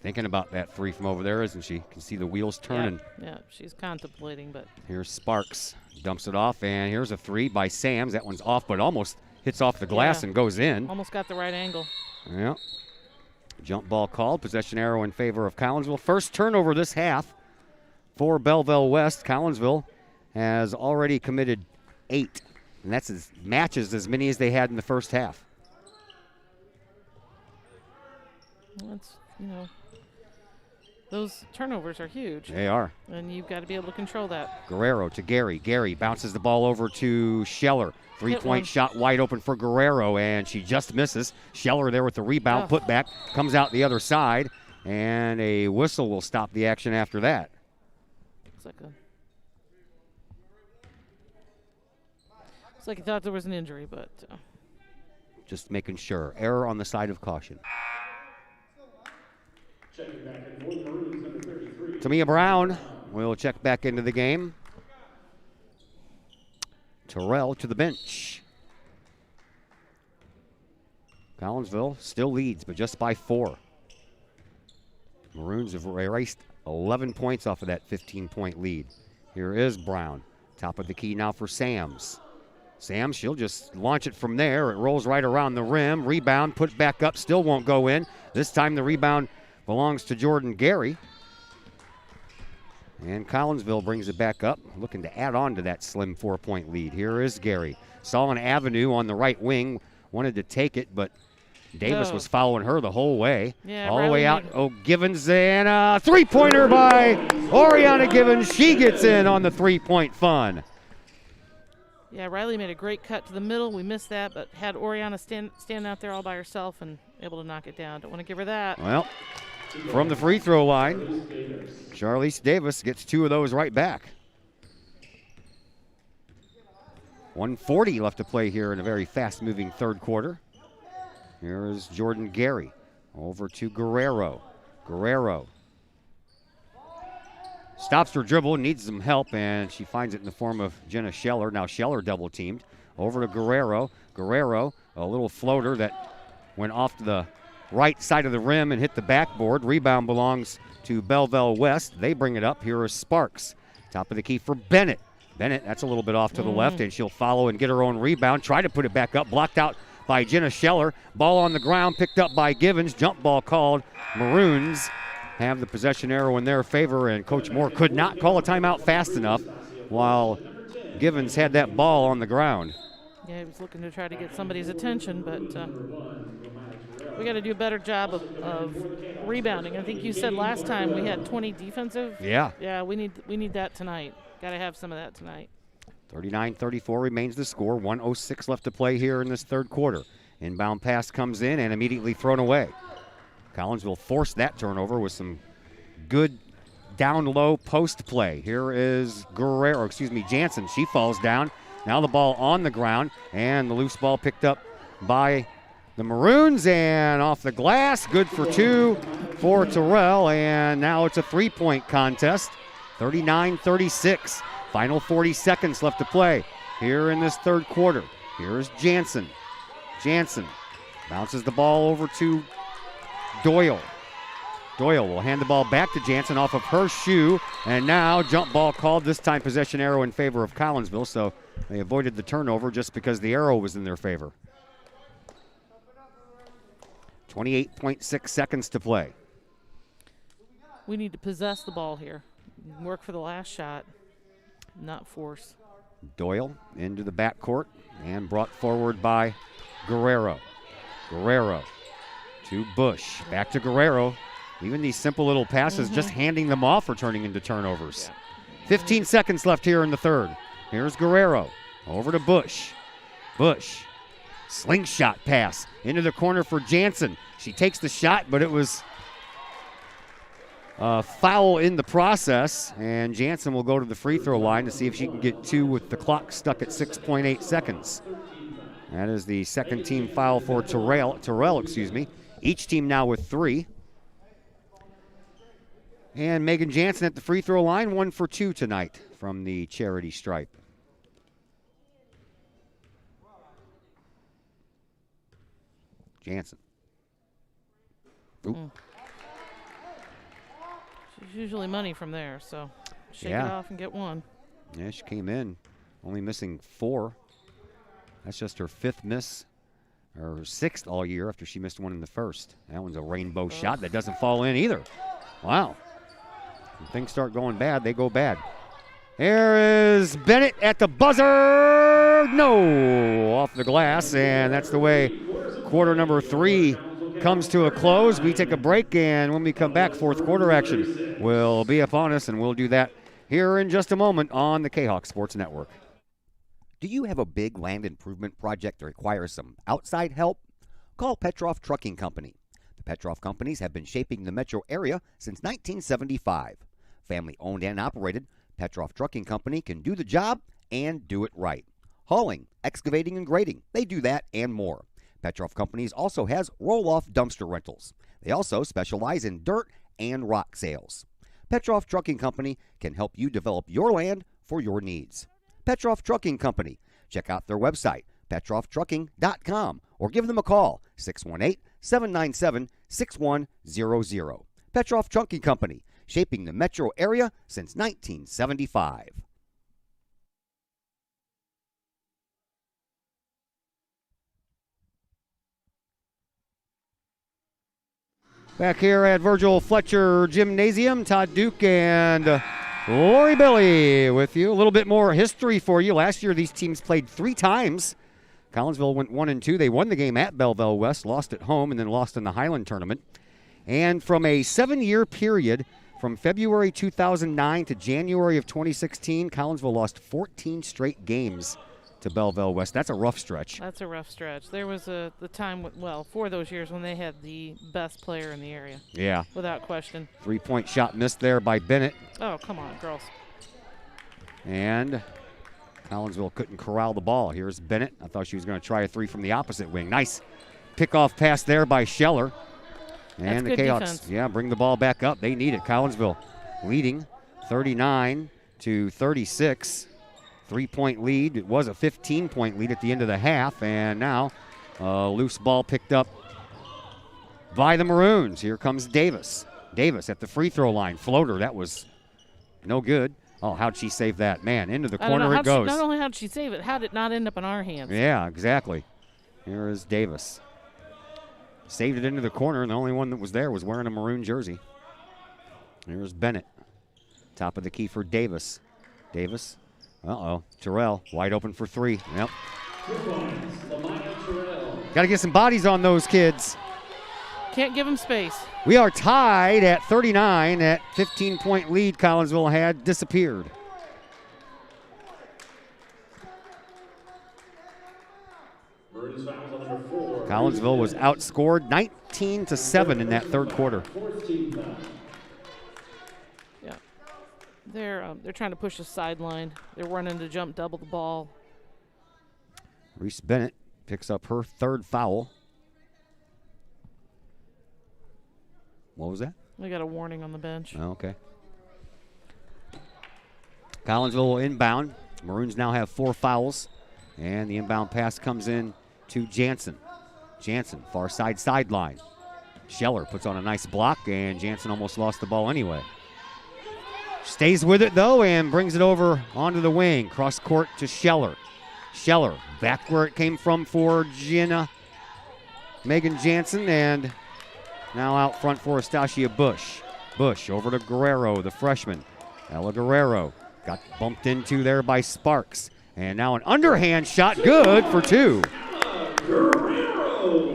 [SPEAKER 6] thinking about that 3 from over there, isn't she? Can see the wheels turning.
[SPEAKER 9] Yeah, she's contemplating, but
[SPEAKER 6] Here's Sparks, dumps it off, and here's a 3 by Sams. That one's off, but almost hits off the glass and goes in.
[SPEAKER 9] Almost got the right angle.
[SPEAKER 6] Yeah. Jump ball called. Possession arrow in favor of Collinsville. First turnover this half for Belleville West. Collinsville has already committed 8, and that's matches as many as they had in the first half.
[SPEAKER 9] That's, those turnovers are huge.
[SPEAKER 6] They are.
[SPEAKER 9] And you've got to be able to control that.
[SPEAKER 6] Guerrero to Gary. Gary bounces the ball over to Scheller.
[SPEAKER 9] one.
[SPEAKER 6] 3-point shot wide open for Guerrero, and she just misses. Scheller there with the rebound,
[SPEAKER 9] Oh.
[SPEAKER 6] put back, comes out the other side, and a whistle will stop the action after that.
[SPEAKER 9] Looks like he thought there was an injury, but
[SPEAKER 6] Just making sure. Error on the side of caution. Tamia Brown will check back into the game. Terrell to the bench. Collinsville still leads, but just by 4. Maroons have erased 11 points off of that 15-point lead. Here is Brown. Top of the key now for Sams. Sams, she'll just launch it from there. It rolls right around the rim. Rebound, put back up, still won't go in. This time the rebound belongs to Jordan Gary. And Collinsville brings it back up, looking to add on to that slim 4-point lead. Here is Gary. Saw an avenue on the right wing, wanted to take it, but Davis was following her the whole way.
[SPEAKER 9] Yeah,
[SPEAKER 6] all the way out.
[SPEAKER 9] Riley
[SPEAKER 6] Oh, Givens, and a three-pointer by Oriana Givens. She gets in on the three-point fun.
[SPEAKER 9] Yeah, Riley made a great cut to the middle. We missed that, but had Oriana stand out there all by herself and able to knock it down. Don't want to give her that.
[SPEAKER 6] Well, from the free throw line, Charlize Davis gets 2 of those right back. 1:40 left to play here in a very fast-moving third quarter. Here is Jordan Gary over to Guerrero. Guerrero stops her dribble, needs some help, and she finds it in the form of Jenna Scheller. Now Scheller double-teamed. Over to Guerrero. Guerrero, a little floater that went off to the right side of the rim and hit the backboard. Rebound belongs to Belleville West. They bring it up. Here is Sparks. Top of the key for Bennett. Bennett, that's a little bit off to the left, and she'll follow and get her own rebound. Try to put it back up. Blocked out by Jenna Scheller. Ball on the ground, picked up by Givens. Jump ball called. Maroons have the possession arrow in their favor, and Coach Moore could not call a timeout fast enough while Givens had that ball on the ground.
[SPEAKER 9] Yeah, he was looking to try to get somebody's attention, but we got to do a better job of rebounding. I think you said last time we had 20 defensive.
[SPEAKER 6] Yeah.
[SPEAKER 9] Yeah, we need that tonight. Got to have some of that tonight.
[SPEAKER 6] 39-34 remains the score. 1:06 left to play here in this third quarter. Inbound pass comes in and immediately thrown away. Collins will force that turnover with some good down-low post play. Here is Jansen. She falls down. Now the ball on the ground, and the loose ball picked up by the Maroons, and off the glass. Good for 2 for Terrell, and now it's a three-point contest. 39-36. Final 40 seconds left to play here in this third quarter. Here's Jansen. Jansen bounces the ball over to Doyle. Doyle will hand the ball back to Jansen off of her shoe, and now jump ball called, this time possession arrow in favor of Collinsville, so they avoided the turnover just because the arrow was in their favor. 28.6 seconds to play.
[SPEAKER 9] We need to possess the ball here. Work for the last shot, not force.
[SPEAKER 6] Doyle into the backcourt and brought forward by Guerrero. Guerrero to Bush. Back to Guerrero. Even these simple little passes, just handing them off, are turning into turnovers. 15 seconds left here in the third. Here's Guerrero. Over to Bush. Bush. Slingshot pass into the corner for Jansen. She takes the shot, but it was foul in the process, and Jansen will go to the free throw line to see if she can get 2 with the clock stuck at 6.8 seconds. That is the second team foul for Terrell. Each team now with 3. And Megan Jansen at the free throw line, 1 for 2 tonight from the charity stripe. Jansen.
[SPEAKER 9] She's usually money from there, so shake it off and get 1.
[SPEAKER 6] Yeah, she came in only missing 4. That's just her 5th miss, or 6th all year after she missed 1 in the first. That one's a rainbow shot that doesn't fall in either. Wow. When things start going bad, they go bad. Here is Bennett at the buzzer. No, off the glass, and that's the way quarter number 3 comes to a close. We take a break, and when we come back, fourth quarter action will be upon us, and we'll do that here in just a moment on the Kahok Sports Network.
[SPEAKER 10] Do you have a big land improvement project that requires some outside help? Call Petroff Trucking Company. The Petroff Companies have been shaping the metro area since 1975. Family owned and operated, Petroff Trucking Company can do the job and do it right. Hauling, excavating, and grading, they do that and more. Petroff Companies also has roll-off dumpster rentals. They also specialize in dirt and rock sales. Petroff Trucking Company can help you develop your land for your needs. Petroff Trucking Company. Check out their website, petrofftrucking.com, or give them a call, 618-797-6100. Petroff Trucking Company, shaping the metro area since 1975.
[SPEAKER 6] Back here at Virgil Fletcher Gymnasium, Todd Duke and Lori Billy with you. A little bit more history for you. Last year, these teams played 3 times. Collinsville went 1-2. They won the game at Belleville West, lost at home, and then lost in the Highland Tournament. And from a 7-year period, from February 2009 to January of 2016, Collinsville lost 14 straight games to Belleville West. That's a rough stretch.
[SPEAKER 9] That's a rough stretch. There was the time, for those years when they had the best player in the area.
[SPEAKER 6] Yeah.
[SPEAKER 9] Without question.
[SPEAKER 6] 3-point shot missed there by Bennett.
[SPEAKER 9] Oh, come on, girls.
[SPEAKER 6] And Collinsville couldn't corral the ball. Here's Bennett. I thought she was going to try a three from the opposite wing. Nice pickoff pass there by Scheller. And
[SPEAKER 9] That's
[SPEAKER 6] the
[SPEAKER 9] good
[SPEAKER 6] Kahawks,
[SPEAKER 9] defense.
[SPEAKER 6] bring the ball back up. They need it. Collinsville leading 39-36. 3-point lead. It was a 15-point lead at the end of the half. And now a loose ball picked up by the Maroons. Here comes Davis. Davis at the free throw line. Floater. That was no good. Oh, how'd she save that? Man, into the corner it goes.
[SPEAKER 9] Not only how did she save it, how did it not end up in our hands?
[SPEAKER 6] Yeah, exactly. Here is Davis. Saved it into the corner, and the only one that was there was wearing a maroon jersey. Here's Bennett. Top of the key for Davis. Davis. Terrell wide open for three. Yep. Got to get some bodies on those kids.
[SPEAKER 9] Can't give them space.
[SPEAKER 6] We are tied at 39. That 15-point lead Collinsville had disappeared. Collinsville was outscored 19-7 in that third quarter.
[SPEAKER 9] Yeah, they're trying to push the sideline. They're running to jump double the ball.
[SPEAKER 6] Reese Bennett picks up her third foul. What was that?
[SPEAKER 9] We got a warning on the bench.
[SPEAKER 6] Oh, okay. Collinsville will inbound. Maroons now have 4 fouls. And the inbound pass comes in to Jansen. Jansen, far side sideline. Scheller puts on a nice block, and Jansen almost lost the ball anyway. Stays with it, though, and brings it over onto the wing. Cross court to Scheller. Scheller back where it came from for Megan Jansen, and now out front for Astasia Bush. Bush over to Guerrero, the freshman. Ella Guerrero got bumped into there by Sparks. And now an underhand shot, good for 2.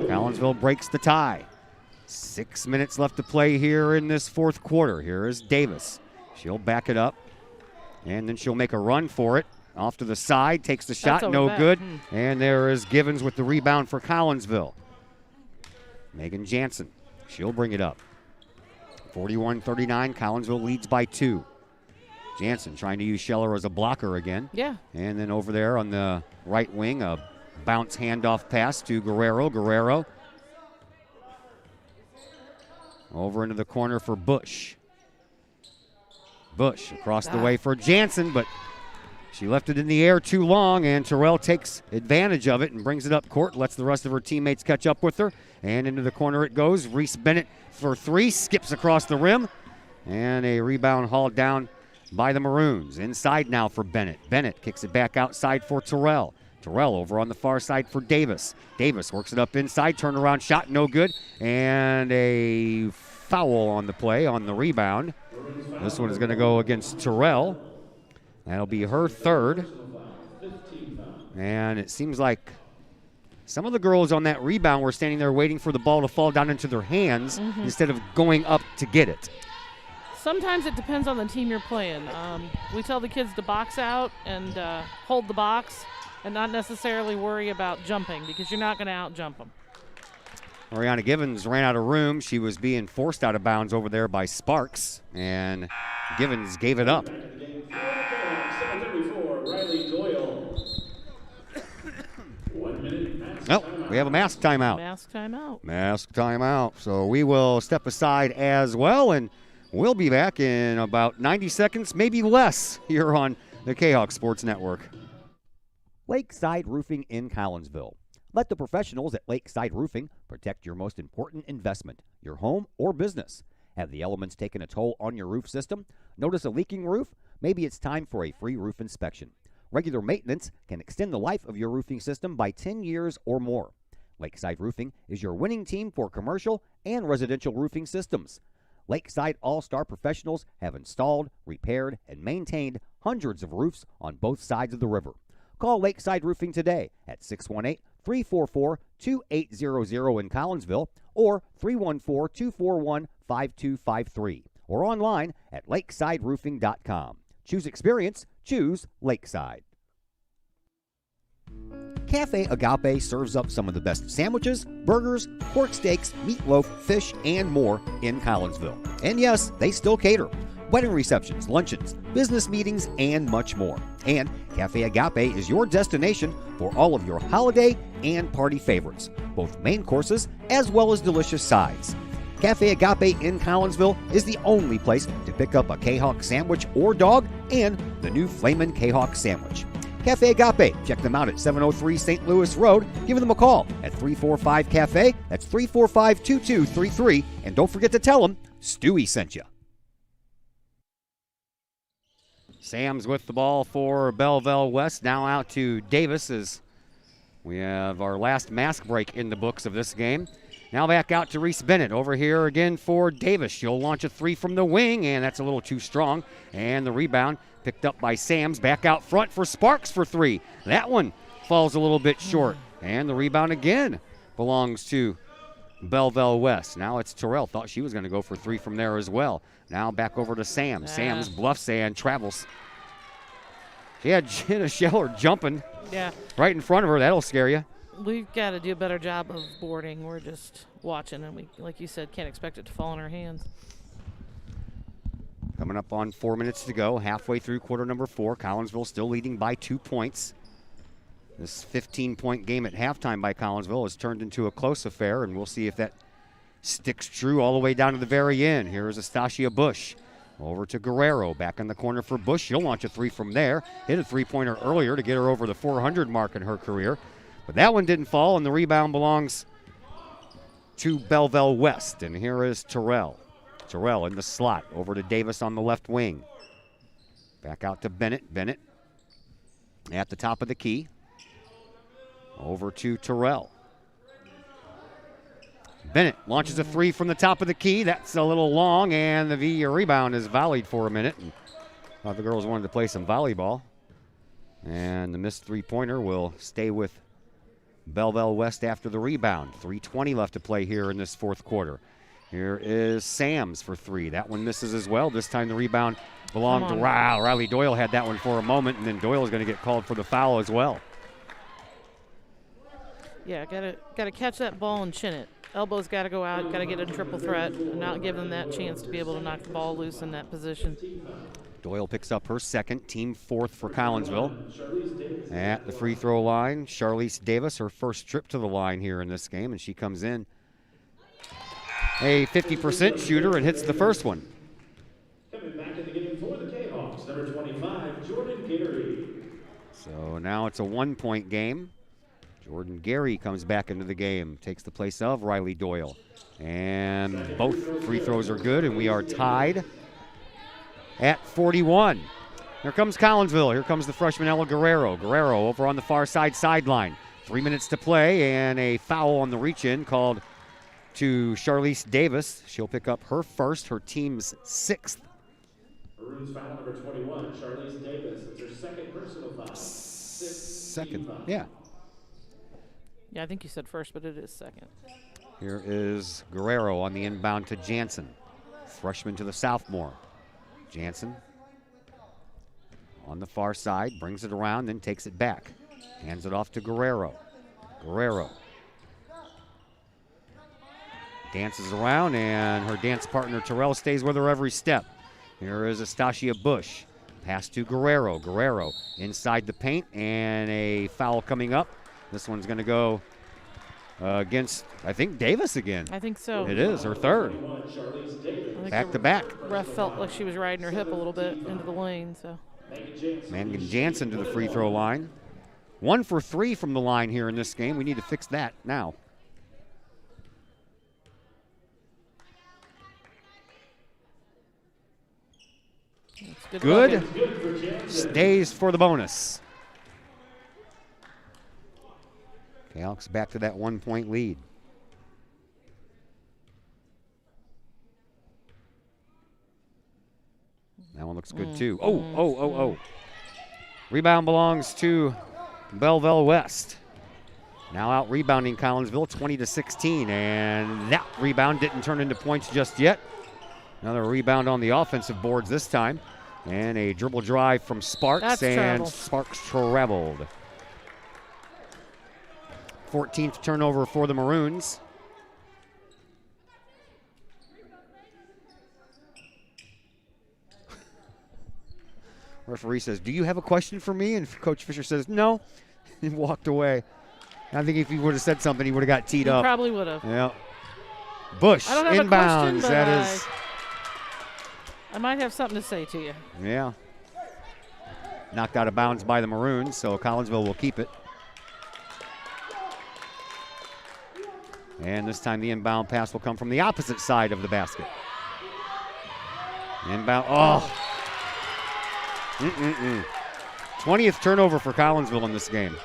[SPEAKER 6] Collinsville breaks the tie. 6 minutes left to play here in this fourth quarter. Here is Davis. She'll back it up, and then she'll make a run for it. Off to the side, takes the shot, no good. And there is Givens with the rebound for Collinsville. Megan Jansen, she'll bring it up. 41-39, Collinsville leads by 2. Jansen trying to use Scheller as a blocker again.
[SPEAKER 9] Yeah.
[SPEAKER 6] And then over there on the right wing, a bounce handoff pass to Guerrero. Guerrero over into the corner for Bush. Bush across the way for Jansen, but she left it in the air too long, and Terrell takes advantage of it and brings it up court, lets the rest of her teammates catch up with her, and into the corner it goes. Reese Bennett for 3, skips across the rim, and a rebound hauled down by the Maroons. Inside now for Bennett. Bennett kicks it back outside for Terrell. Terrell over on the far side for Davis. Davis works it up inside, turnaround shot, no good, and a foul on the play on the rebound. This one is going to go against Terrell. That'll be her third. And it seems like some of the girls on that rebound were standing there waiting for the ball to fall down into their hands instead of going up to get it.
[SPEAKER 9] Sometimes it depends on the team you're playing. We tell the kids to box out and hold the box and not necessarily worry about jumping because you're not going to out-jump them.
[SPEAKER 6] Mariana Givens ran out of room. She was being forced out of bounds over there by Sparks, and Givens gave it up. Nope, we have a mask timeout.
[SPEAKER 9] Mask timeout.
[SPEAKER 6] Mask timeout. So we will step aside as well, and we'll be back in about 90 seconds, maybe less, here on the Kahok Sports Network.
[SPEAKER 10] Lakeside Roofing in Collinsville. Let the professionals at Lakeside Roofing protect your most important investment, your home or business. Have the elements taken a toll on your roof system? Notice a leaking roof? Maybe it's time for a free roof inspection. Regular maintenance can extend the life of your roofing system by 10 years or more. Lakeside Roofing is your winning team for commercial and residential roofing systems. Lakeside All-Star professionals have installed, repaired, and maintained hundreds of roofs on both sides of the river. Call Lakeside Roofing today at 344-2800 in Collinsville or 314-241-5253 or online at lakesideroofing.com. Choose experience, choose Lakeside. Cafe Agape serves up some of the best sandwiches, burgers, pork steaks, meatloaf, fish, and more in Collinsville. And yes, they still cater. Wedding receptions, luncheons, business meetings, and much more. And Cafe Agape is your destination for all of your holiday and party favorites, both main courses as well as delicious sides. Cafe Agape in Collinsville is the only place to pick up a Kahok sandwich or dog and the new Flamin' Kahok sandwich. Cafe Agape, check them out at 703 St. Louis Road. Give them a call at 345-CAFE. That's 345-2233. And don't forget to tell them Stewie sent you.
[SPEAKER 6] Sam's with the ball for Belleville West. Now out to Davis as we have our last mask break in the books of this game. Now back out to Reese Bennett. Over here again for Davis. She'll launch a three from the wing, and that's a little too strong. And the rebound picked up by Sams. Back out front for Sparks for three. That one falls a little bit short. And the rebound again belongs to Belleville West. Now it's Terrell. Thought she was going to go for three from there as well. Now back over to Sam. Sam's bluffs and travels. She had Jenna Scheller jumping right in front of her. That'll scare you.
[SPEAKER 9] We've got to do a better job of boarding. We're just watching, and we, like you said, can't expect it to fall in our hands.
[SPEAKER 6] Coming up on 4 minutes to go, halfway through quarter number 4. Collinsville still leading by 2 points. This 15-point game at halftime by Collinsville has turned into a close affair, and we'll see if that sticks true all the way down to the very end. Here is Astasia Bush. Over to Guerrero, back in the corner for Bush. She'll launch a three from there. Hit a three-pointer earlier to get her over the 400 mark in her career. But that one didn't fall, and the rebound belongs to Belleville West. And here is Terrell. Terrell in the slot, over to Davis on the left wing. Back out to Bennett. Bennett at the top of the key. Over to Terrell. Bennett launches a three from the top of the key. That's a little long, and the rebound is volleyed for a minute. And thought the girls wanted to play some volleyball. And the missed three-pointer will stay with Belleville West after the rebound. 3:20 left to play here in this fourth quarter. Here is Sams for three. That one misses as well. This time the rebound belonged to Riley Doyle. Had that one for a moment, and then Doyle is going to get called for the foul as well.
[SPEAKER 9] Yeah, gotta catch that ball and chin it. Elbow's got to go out, got to get a triple threat, and not give them that chance to be able to knock the ball loose in that position.
[SPEAKER 6] Doyle picks up her second, team fourth for Collinsville. At the free throw line, Charlize Davis, her first trip to the line here in this game, and she comes in a 50% shooter and hits the first one.
[SPEAKER 1] Coming back in the game for the Kahawks, number 25, Jordan Gary.
[SPEAKER 6] So now it's a 1-point game. Jordan Gary comes back into the game, takes the place of Riley Doyle. And both free throws are good, and we are tied at 41. Here comes Collinsville. Here comes the freshman Ella Guerrero. Guerrero over on the far sideline. 3 minutes to play, and a foul on the reach-in called to Charlize Davis. She'll pick up her first, her team's sixth.
[SPEAKER 1] Maroons foul number 21, Charlize Davis. It's her second personal foul.
[SPEAKER 6] Second, yeah.
[SPEAKER 9] Yeah, I think you said first, but it is second.
[SPEAKER 6] Here is Guerrero on the inbound to Jansen. Freshman to the sophomore. Jansen on the far side, brings it around, then takes it back. Hands it off to Guerrero. Guerrero dances around, and her dance partner Terrell stays with her every step. Here is Astasia Bush. Pass to Guerrero. Guerrero inside the paint, and a foul coming up. This one's going to go against, I think, Davis again.
[SPEAKER 9] I think so.
[SPEAKER 6] It is, her third. Back to back.
[SPEAKER 9] Ref felt like she was riding her hip a little bit into the lane. So
[SPEAKER 6] Megan Jansen to the free throw line. 1 for 3 from the line here in this game. We need to fix that now. Good. Stays for the bonus. Kahok's back to that 1-point lead. That one looks good too. Oh. Rebound belongs to Belleville West. Now out rebounding Collinsville 20-16, and that rebound didn't turn into points just yet. Another rebound on the offensive boards this time, and a dribble drive from Sparks,
[SPEAKER 9] That's
[SPEAKER 6] and
[SPEAKER 9] travel.
[SPEAKER 6] Sparks traveled. 14th turnover for the Maroons. Referee says, "Do you have a question for me?" And Coach Fisher says, "No," and walked away. I think if he would have said something, he would have got teed up.
[SPEAKER 9] Probably would have.
[SPEAKER 6] Yeah. Bush
[SPEAKER 9] I don't have
[SPEAKER 6] inbounds.
[SPEAKER 9] a question, but
[SPEAKER 6] That is.
[SPEAKER 9] I might have something to say to you.
[SPEAKER 6] Yeah. Knocked out of bounds by the Maroons, so Collinsville will keep it. And this time the inbound pass will come from the opposite side of the basket. Inbound. Oh. 20th turnover for Collinsville in this game.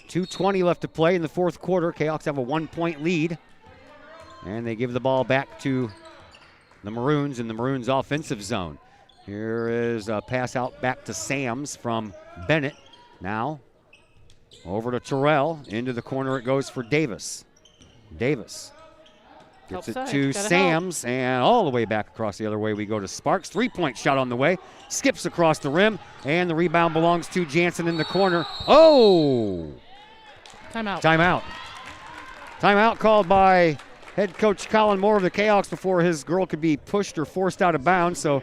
[SPEAKER 6] .220 left to play in the fourth quarter. Kahawks have a 1-point lead. And they give the ball back to the Maroons in the Maroons offensive zone. Here is a pass out back to Sams from Bennett. Now over to Terrell. Into the corner it goes for Davis. Davis gets it to Sams, and all the way back across the other way we go to Sparks. 3-point shot on the way. Skips across the rim, and the rebound belongs to Jansen in the corner. Oh!
[SPEAKER 9] Timeout.
[SPEAKER 6] Timeout. Timeout called by head coach Colin Moore of the Kahawks before his girl could be pushed or forced out of bounds. So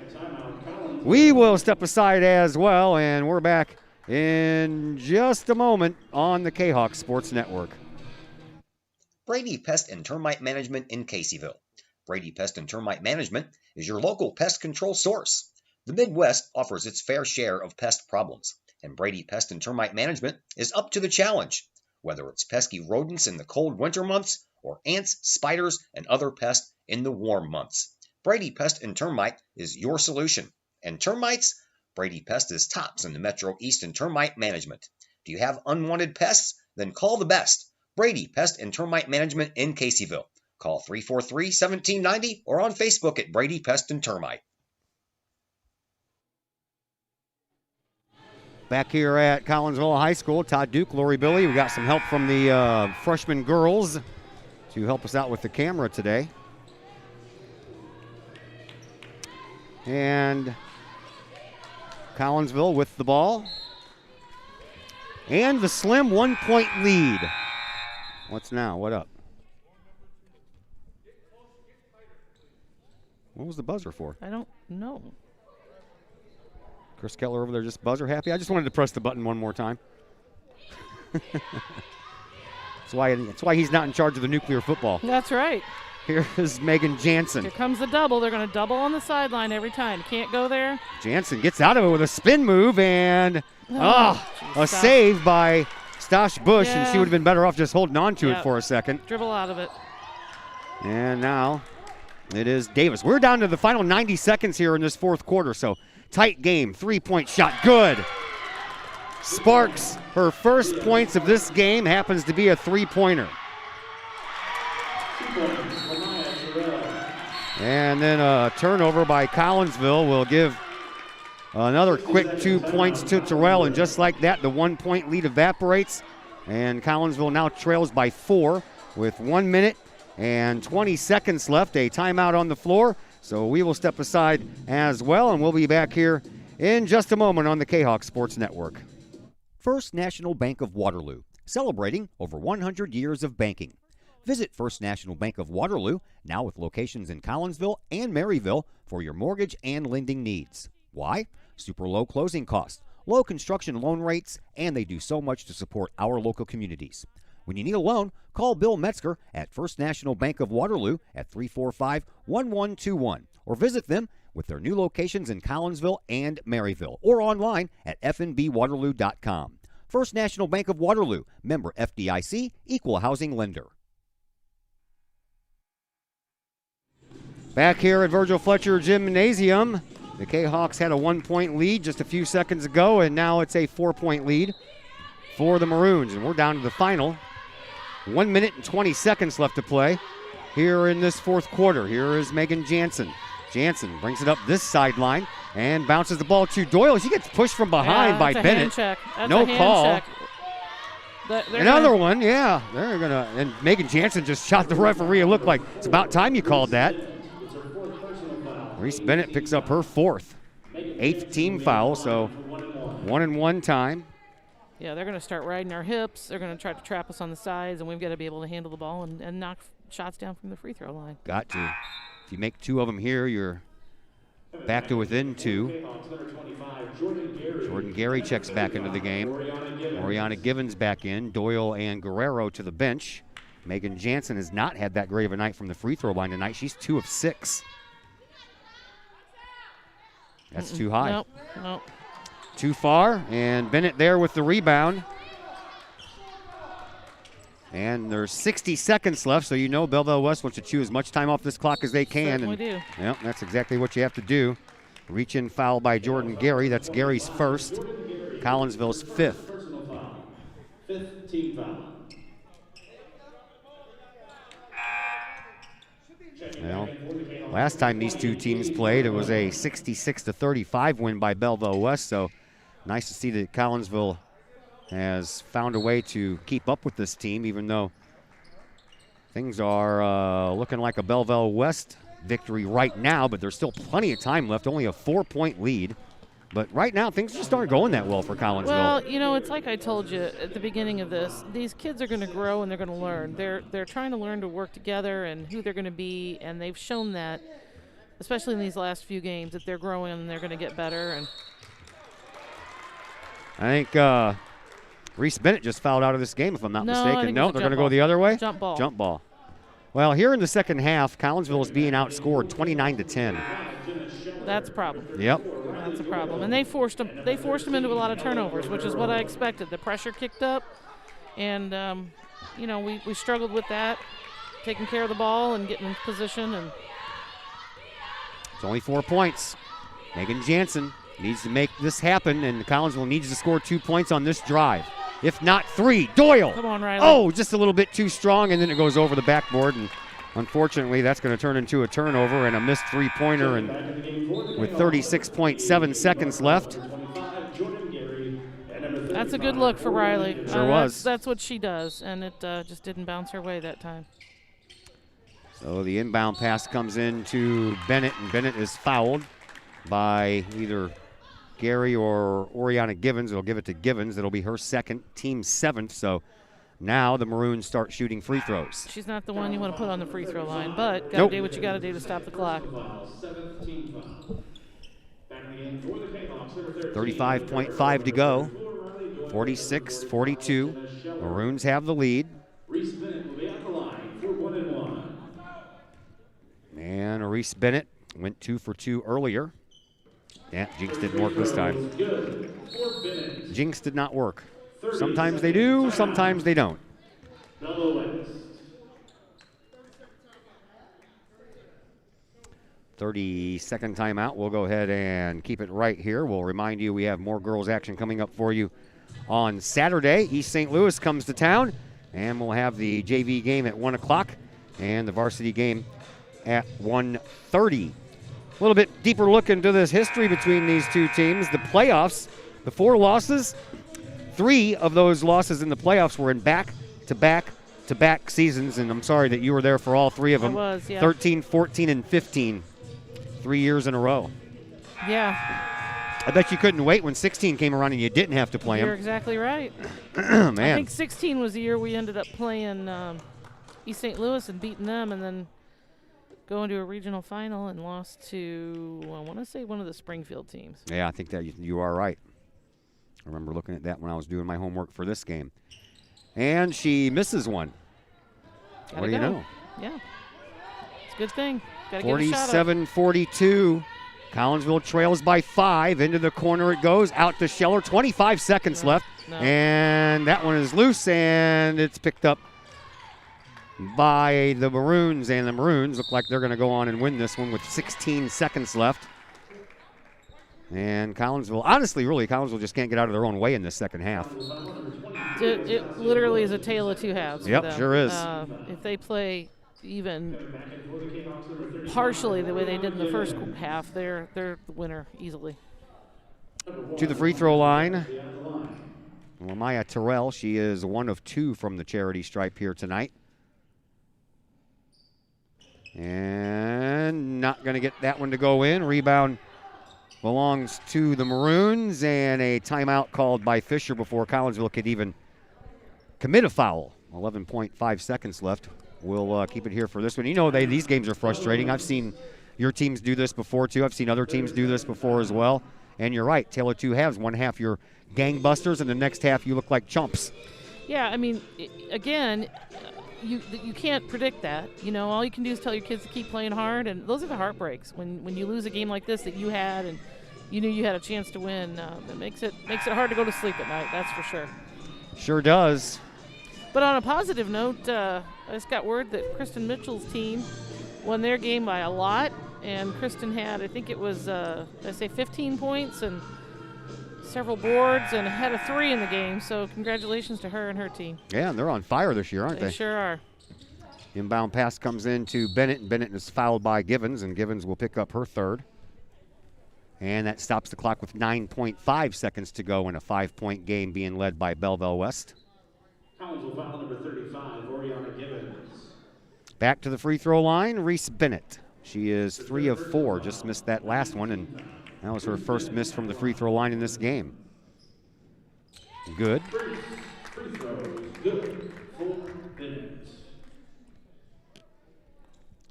[SPEAKER 6] we will step aside as well, and we're back in just a moment on the Kahawk Sports Network.
[SPEAKER 8] Brady Pest and Termite Management in Caseyville. Brady Pest and Termite Management is your local pest control source. The Midwest offers its fair share of pest problems, and Brady Pest and Termite Management is up to the challenge. Whether it's pesky rodents in the cold winter months or ants, spiders, and other pests in the warm months, Brady Pest and Termite is your solution. And termites? Brady Pest is tops in the Metro East in termite management. Do you have unwanted pests? Then call the best. Brady Pest and Termite Management in Caseyville. Call 343-1790 or on Facebook at Brady Pest and Termite.
[SPEAKER 6] Back here at Collinsville High School, Todd Duke, Lori Billy. We got some help from the freshman girls to help us out with the camera today. And Collinsville with the ball. And the slim 1-point lead. What's now? What up? What was the buzzer for?
[SPEAKER 9] I don't know.
[SPEAKER 6] Chris Keller over there just buzzer happy. I just wanted to press the button one more time. That's why he's not in charge of the nuclear football.
[SPEAKER 9] That's right.
[SPEAKER 6] Here is Megan Jansen.
[SPEAKER 9] Here comes the double. They're going to double on the sideline every time. Can't go there.
[SPEAKER 6] Jansen gets out of it with a spin move, and a save by Stosh Bush, and she would have been better off just holding on to it for a second.
[SPEAKER 9] Dribble out of it.
[SPEAKER 6] And now it is Davis. We're down to the final 90 seconds here in this fourth quarter, so tight game. 3-point shot, good. Sparks, her first points of this game happens to be a 3-pointer. And then a turnover by Collinsville will give another quick 2 points to Terrell, and just like that, the 1-point lead evaporates, and Collinsville now trails by 4 with 1 minute and 20 seconds left. A timeout on the floor, so we will step aside as well, and we'll be back here in just a moment on the Kahawk Sports Network.
[SPEAKER 10] First National Bank of Waterloo, celebrating over 100 years of banking. Visit First National Bank of Waterloo, now with locations in Collinsville and Maryville, for your mortgage and lending needs. Why? Super low closing costs, low construction loan rates, and they do so much to support our local communities. When you need a loan, call Bill Metzger at First National Bank of Waterloo at 345-1121, or visit them with their new locations in Collinsville and Maryville, or online at fnbwaterloo.com. First National Bank of Waterloo, member FDIC, equal housing lender.
[SPEAKER 6] Back here at Virgil Fletcher Gymnasium, the Kahawks had a 1-point lead just a few seconds ago, and now it's a 4-point lead for the Maroons. And we're down to the final. 1 minute and 20 seconds left to play here in this fourth quarter. Here is Megan Jansen. Jansen brings it up this sideline, and bounces the ball to Doyle. She gets pushed from behind by
[SPEAKER 9] that's a
[SPEAKER 6] Bennett.
[SPEAKER 9] Hand check. That's
[SPEAKER 6] no
[SPEAKER 9] a hand
[SPEAKER 6] call.
[SPEAKER 9] check.
[SPEAKER 6] Another one, yeah. They're gonna, and Megan Jansen just shot the referee. It looked like it's about time you called that. Reese Bennett picks up her 4th, 8th team foul, so 1-and-1 time.
[SPEAKER 9] Yeah, they're going to start riding our hips. They're going to try to trap us on the sides, and we've got to be able to handle the ball and knock shots down from the free throw line.
[SPEAKER 6] Got to. If you make 2 of them here, you're back to within 2. Jordan Gary checks back into the game. Oriana Givens back in. Doyle and Guerrero to the bench. Megan Jansen has not had that great of a night from the free throw line tonight. She's 2 of 6. That's too high.
[SPEAKER 9] Nope.
[SPEAKER 6] Too far, and Bennett there with the rebound. And there's 60 seconds left, so you know Belleville West wants to chew as much time off this clock as they can.
[SPEAKER 9] Certainly do.
[SPEAKER 6] Yep, that's exactly what you have to do. Reach in foul by Jordan Gary. That's Gary's 1st. Collinsville's 5th.
[SPEAKER 1] Personal foul. 5th team foul.
[SPEAKER 6] Well, last time these two teams played, it was a 66-35 win by Belleville West, so nice to see that Collinsville has found a way to keep up with this team, even though things are looking like a Belleville West victory right now, but there's still plenty of time left, only a 4-point lead. But right now, things just aren't going that well for Collinsville.
[SPEAKER 9] Well, you know, it's like I told you at the beginning of this. These kids are going to grow and they're going to learn. They're trying to learn to work together and who they're going to be, and they've shown that, especially in these last few games, that they're growing and they're going to get better. And
[SPEAKER 6] I think Reese Bennett just fouled out of this game, if I'm not mistaken. No, they're going to go the other way?
[SPEAKER 9] Jump ball.
[SPEAKER 6] Jump ball. Well, here in the second half, Collinsville is being outscored 29-10.
[SPEAKER 9] That's a problem.
[SPEAKER 6] Yep.
[SPEAKER 9] That's a problem. And they forced them into a lot of turnovers, which is what I expected. The pressure kicked up, and, you know, we struggled with that, taking care of the ball and getting in position. And
[SPEAKER 6] it's only 4 points. Megan Jansen needs to make this happen, and Collinsville needs to score 2 points on this drive. If not 3, Doyle.
[SPEAKER 9] Come on, Riley.
[SPEAKER 6] Oh, just a little bit too strong, and then it goes over the backboard, and unfortunately that's going to turn into a turnover and a missed three-pointer, and with 36.7 seconds left.
[SPEAKER 9] That's a good look for Riley.
[SPEAKER 6] Sure was.
[SPEAKER 9] That's what she does, and it just didn't bounce her way that time.
[SPEAKER 6] So the inbound pass comes in to Bennett, and Bennett is fouled by either Gary or Oriana Givens. They'll give it to Givens. It'll be her 2nd, team 7th. So now the Maroons start shooting free throws.
[SPEAKER 9] She's not the one you want to put on the free throw line, but got to do what you got to do to stop the clock.
[SPEAKER 6] 35.5 to go. 46-42. Maroons have the lead.
[SPEAKER 1] Reese Bennett will be at the line for 1-and-1.
[SPEAKER 6] And Reese Bennett went 2 for 2 earlier. Yeah, Jinx didn't work this time. Jinx did not work. Sometimes they do, sometimes they don't. 30-second timeout. We'll go ahead and keep it right here. We'll remind you we have more girls action coming up for you on Saturday. East St. Louis comes to town, and we'll have the JV game at 1 o'clock and the varsity game at 1:30. A little bit deeper look into this history between these two teams. The playoffs, the 4 losses, 3 of those losses in the playoffs were in back-to-back seasons, and I'm sorry that you were there for all 3 of them.
[SPEAKER 9] I was, yeah.
[SPEAKER 6] 13, 14, and 15, 3 years in a row.
[SPEAKER 9] Yeah.
[SPEAKER 6] I bet you couldn't wait when 16 came around and you didn't have to play them.
[SPEAKER 9] You're exactly right.
[SPEAKER 6] Man.
[SPEAKER 9] I think 16 was the year we ended up playing East St. Louis and beating them, and then going to a regional final and lost to, I want to say, one of the Springfield teams.
[SPEAKER 6] Yeah, I think that you are right. I remember looking at that when I was doing my homework for this game. And she misses one.
[SPEAKER 9] Gotta
[SPEAKER 6] What do you
[SPEAKER 9] go.
[SPEAKER 6] know?
[SPEAKER 9] Yeah. It's a good thing. Got to get a shot up.
[SPEAKER 6] 47-42. Collinsville trails by 5. Into the corner it goes. Out to Scheller. 25 seconds left.
[SPEAKER 9] No.
[SPEAKER 6] And that one is loose, and it's picked up by the Maroons. And the Maroons look like they're going to go on and win this one with 16 seconds left. And Collinsville, honestly, really, Collinsville just can't get out of their own way in this second half.
[SPEAKER 9] It literally is a tale of two halves.
[SPEAKER 6] Yep,
[SPEAKER 9] for them.
[SPEAKER 6] sure is.
[SPEAKER 9] If they play even partially the way they did in the first half, they're the winner easily.
[SPEAKER 6] To the free throw line, Lamaya Terrell. She is 1 of 2 from the charity stripe here tonight. And not going to get that one to go in. Rebound belongs to the Maroons, and a timeout called by Fisher before Collinsville could even commit a foul. 11.5 seconds left. We'll keep it here for this one. You know, these games are frustrating. I've seen your teams do this before, too. I've seen other teams do this before as well. And you're right, Taylor 2 halves. One half you're gangbusters, and the next half you look like chumps.
[SPEAKER 9] Yeah, I mean, again, you can't predict that. You know, all you can do is tell your kids to keep playing hard, and those are the heartbreaks. When you lose a game like this that you had and you knew you had a chance to win, it makes it hard to go to sleep at night, that's for sure.
[SPEAKER 6] Sure does.
[SPEAKER 9] But on a positive note, I just got word that Kristen Mitchell's team won their game by a lot, and Kristen had, I think it was, 15 points and several boards and had a 3 in the game, so congratulations to her and her team.
[SPEAKER 6] Yeah, and they're on fire this year, aren't they?
[SPEAKER 9] They sure are.
[SPEAKER 6] Inbound pass comes in to Bennett, and Bennett is fouled by Givens, and Givens will pick up her 3rd. And that stops the clock with 9.5 seconds to go in a 5-point game being led by Belleville West.
[SPEAKER 1] Collinsville foul number 35, Oriana Givens.
[SPEAKER 6] Back to the free throw line, Reese Bennett. She is 3 of 4, just missed that last one, and that was her first miss from the free throw line in this game. Good.
[SPEAKER 1] Free throws, good for Bennett.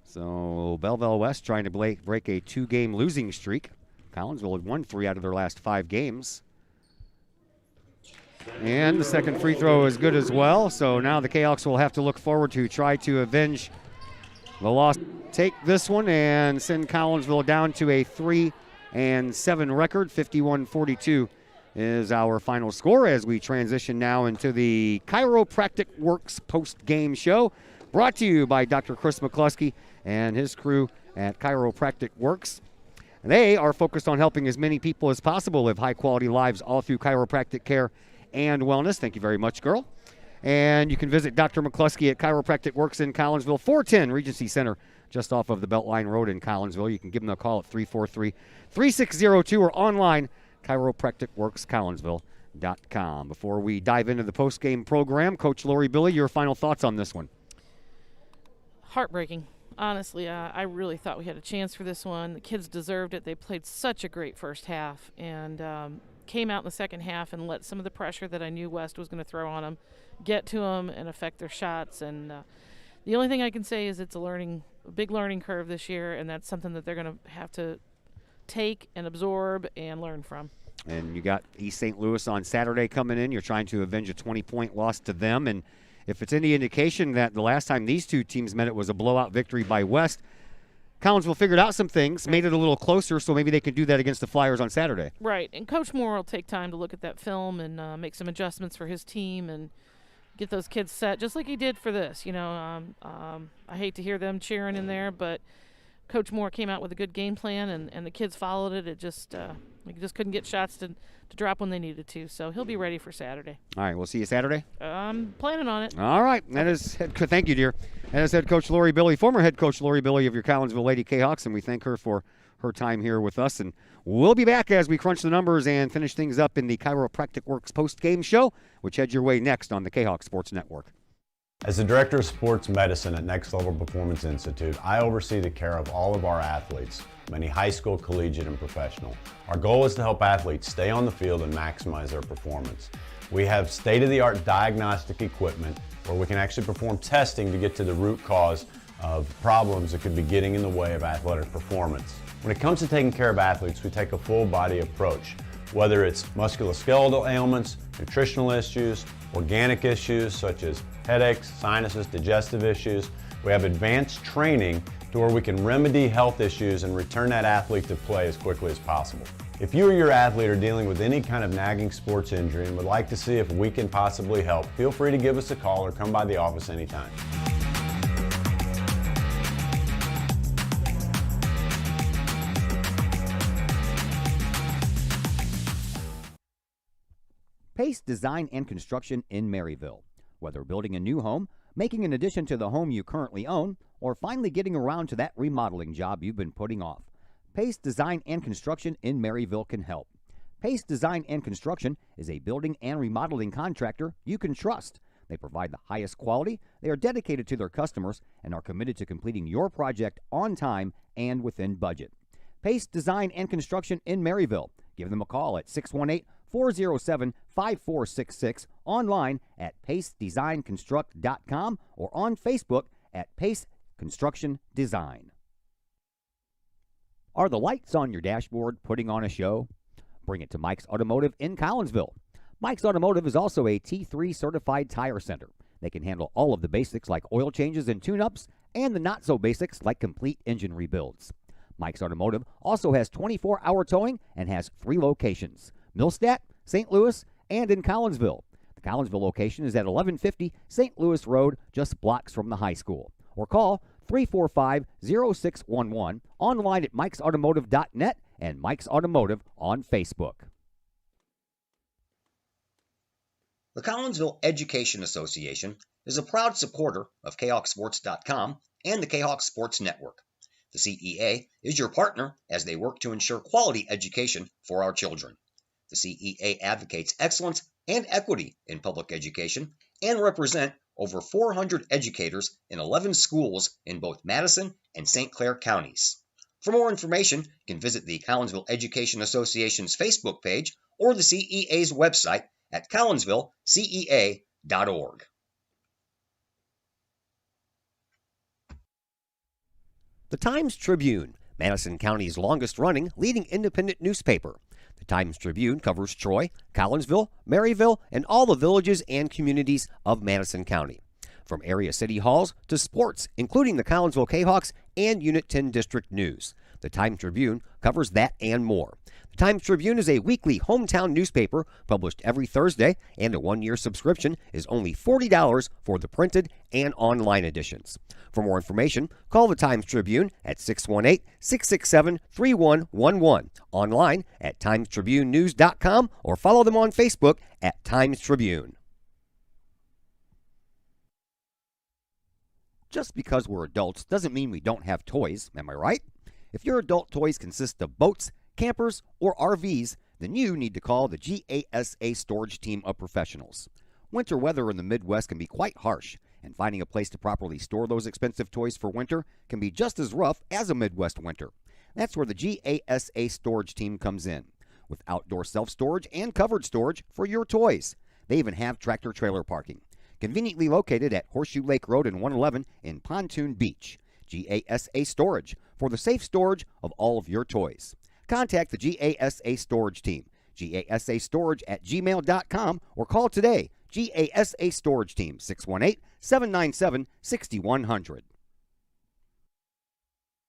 [SPEAKER 6] So Belleville West trying to break a 2-game losing streak. Collinsville had won 3 out of their last 5 games. And the second free throw is good as well. So now the Kahawks will have to look forward to try to avenge the loss. Take this one and send Collinsville down to a 3-7 record. 51-42 is our final score as we transition now into the Chiropractic Works post-game show. Brought to you by Dr. Chris McCluskey and his crew at Chiropractic Works. They are focused on helping as many people as possible live high-quality lives all through chiropractic care and wellness. Thank you very much, girl. And you can visit Dr. McCluskey at Chiropractic Works in Collinsville, 410 Regency Center, just off of the Beltline Road in Collinsville. You can give them a call at 343-3602 or online, chiropracticworkscollinsville.com. Before we dive into the post-game program, Coach Lori Billy, your final thoughts on this one?
[SPEAKER 9] Heartbreaking. Honestly, I really thought we had a chance for this one. The kids deserved it. They played such a great first half and came out in the second half and let some of the pressure that I knew West was going to throw on them get to them and affect their shots. And the only thing I can say is it's a big learning curve this year, and that's something that they're going to have to take and absorb and learn from.
[SPEAKER 6] And you got East St. Louis on Saturday coming in. You're trying to avenge a 20-point loss to them. And if it's any indication that the last time these two teams met, it was a blowout victory by West, Collinsville figured out some things, made it a little closer, so maybe they can do that against the Flyers on Saturday.
[SPEAKER 9] Right, and Coach Moore will take time to look at that film and make some adjustments for his team and get those kids set, just like he did for this. You know, I hate to hear them cheering in there, but Coach Moore came out with a good game plan, and the kids followed it. It just we just couldn't get shots to drop when they needed to. So he'll be ready for Saturday.
[SPEAKER 6] All right, we'll see you Saturday.
[SPEAKER 9] I'm planning on it.
[SPEAKER 6] All right, thank you, dear. That is head coach Lori Billy, former head coach Lori Billy of your Collinsville Lady Kahawks, and we thank her for her time here with us. And we'll be back as we crunch the numbers and finish things up in the Chiropractic Works post-game show, which heads your way next on the Kahawk Sports Network.
[SPEAKER 16] As the Director of Sports Medicine at Next Level Performance Institute, I oversee the care of all of our athletes, many high school, collegiate, and professional. Our goal is to help athletes stay on the field and maximize their performance. We have state-of-the-art diagnostic equipment where we can actually perform testing to get to the root cause of problems that could be getting in the way of athletic performance. When it comes to taking care of athletes, we take a full-body approach, whether it's musculoskeletal ailments, nutritional issues, organic issues such as headaches, sinuses, digestive issues. We have advanced training to where we can remedy health issues and return that athlete to play as quickly as possible. If you or your athlete are dealing with any kind of nagging sports injury and would like to see if we can possibly help, feel free to give us a call or come by the office anytime.
[SPEAKER 10] Pace Design and Construction in Maryville. Whether building a new home, making an addition to the home you currently own, or finally getting around to that remodeling job you've been putting off. Pace Design and Construction in Maryville can help. Pace Design and Construction is a building and remodeling contractor you can trust. They provide the highest quality, they are dedicated to their customers, and are committed to completing your project on time and within budget. Pace Design and Construction in Maryville. Give them a call at 618-407-5466, online at pacedesignconstruct.com, or on Facebook at Pace Construction Design. Are the lights on your dashboard putting on a show? Bring it to Mike's Automotive in Collinsville. Mike's Automotive is also a T3 certified tire center. They can handle all of the basics like oil changes and tune-ups, and the not-so-basics like complete engine rebuilds. Mike's Automotive also has 24-hour towing and has 3 locations: Millstadt, St. Louis, and in Collinsville. The Collinsville location is at 1150 St. Louis Road, just blocks from the high school. Or call 345-0611, online at mikesautomotive.net and Mike's Automotive on Facebook.
[SPEAKER 8] The Collinsville Education Association is a proud supporter of KahokSports.com and the Kahok Sports Network. The CEA is your partner as they work to ensure quality education for our children. The CEA advocates excellence and equity in public education and represent over 400 educators in 11 schools in both Madison and St. Clair counties. For more information, you can visit the Collinsville Education Association's Facebook page or the CEA's website at collinsvillecea.org.
[SPEAKER 10] The Times-Tribune, Madison County's longest-running leading independent newspaper. The Times-Tribune covers Troy, Collinsville, Maryville, and all the villages and communities of Madison County. From area city halls to sports, including the Collinsville Kahawks and Unit 10 District News. The Times-Tribune covers that and more. The Times-Tribune is a weekly hometown newspaper published every Thursday, and a one-year subscription is only $40 for the printed and online editions. For more information, call the Times-Tribune at 618-667-3111, online at timestribunenews.com, or follow them on Facebook at Times-Tribune. Just because we're adults doesn't mean we don't have toys, am I right? If your adult toys consist of boats, campers, or RVs, then you need to call the GASA storage team of professionals. Winter weather in the Midwest can be quite harsh, and finding a place to properly store those expensive toys for winter can be just as rough as a Midwest winter. That's where the GASA storage team comes in, with outdoor self-storage and covered storage for your toys. They even have tractor-trailer parking, conveniently located at Horseshoe Lake Road and 111 in Pontoon Beach. GASA Storage, for the safe storage of all of your toys. Contact the GASA Storage team, gasastorage@gmail.com, or call today, GASA Storage Team, 618-797-6100.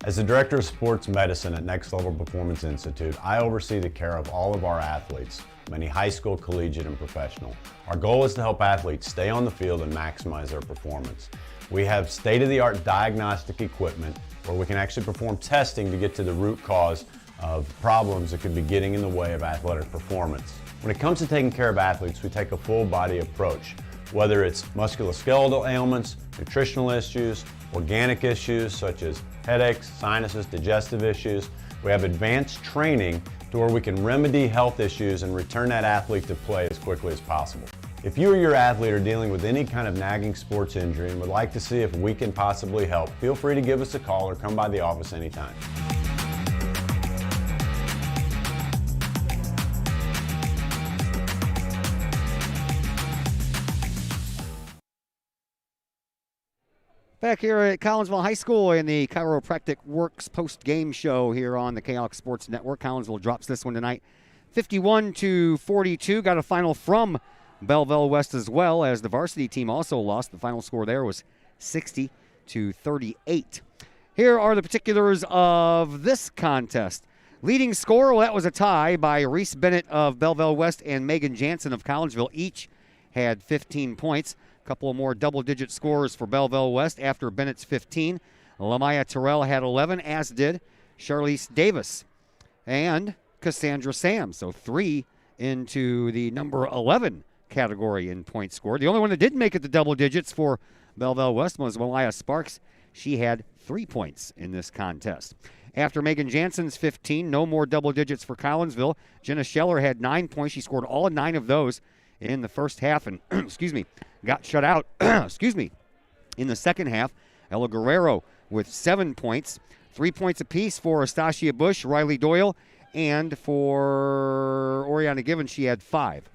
[SPEAKER 16] As the Director of Sports Medicine at Next Level Performance Institute, I oversee the care of all of our athletes, many high school, collegiate, and professional. Our goal is to help athletes stay on the field and maximize their performance. We have state-of-the-art diagnostic equipment where we can actually perform testing to get to the root cause of problems that could be getting in the way of athletic performance. When it comes to taking care of athletes, we take a full-body approach, whether it's musculoskeletal ailments, nutritional issues, organic issues such as headaches, sinuses, digestive issues. We have advanced training to where we can remedy health issues and return that athlete to play as quickly as possible. If you or your athlete are dealing with any kind of nagging sports injury and would like to see if we can possibly help, feel free to give us a call or come by the office anytime.
[SPEAKER 6] Back here at Collinsville High School in the Chiropractic Works post-game show here on the Kahok Sports Network. Collinsville drops this one tonight, 51-42. Got a final from Belleville West as well, as the varsity team also lost. The final score there was 60-38. Here are the particulars of this contest. Leading scorer, well, that was a tie by Reese Bennett of Belleville West and Megan Jansen of Collinsville. Each had 15 points. A couple of more double-digit scores for Belleville West after Bennett's 15. Lamaya Terrell had 11, as did Charlize Davis and Cassandra Sam. So 3 into the number 11 category in points scored. The only one that didn't make it to double digits for Belleville West was Malaya Sparks. She had 3 points in this contest. After Megan Jansen's 15, no more double digits for Collinsville. Jenna Scheller had 9 points. She scored all 9 of those in the first half and, got shut out, in the second half. Ella Guerrero with 7 points. 3 points apiece for Astasia Bush, Riley Doyle, and for Oriana Givens, she had 5.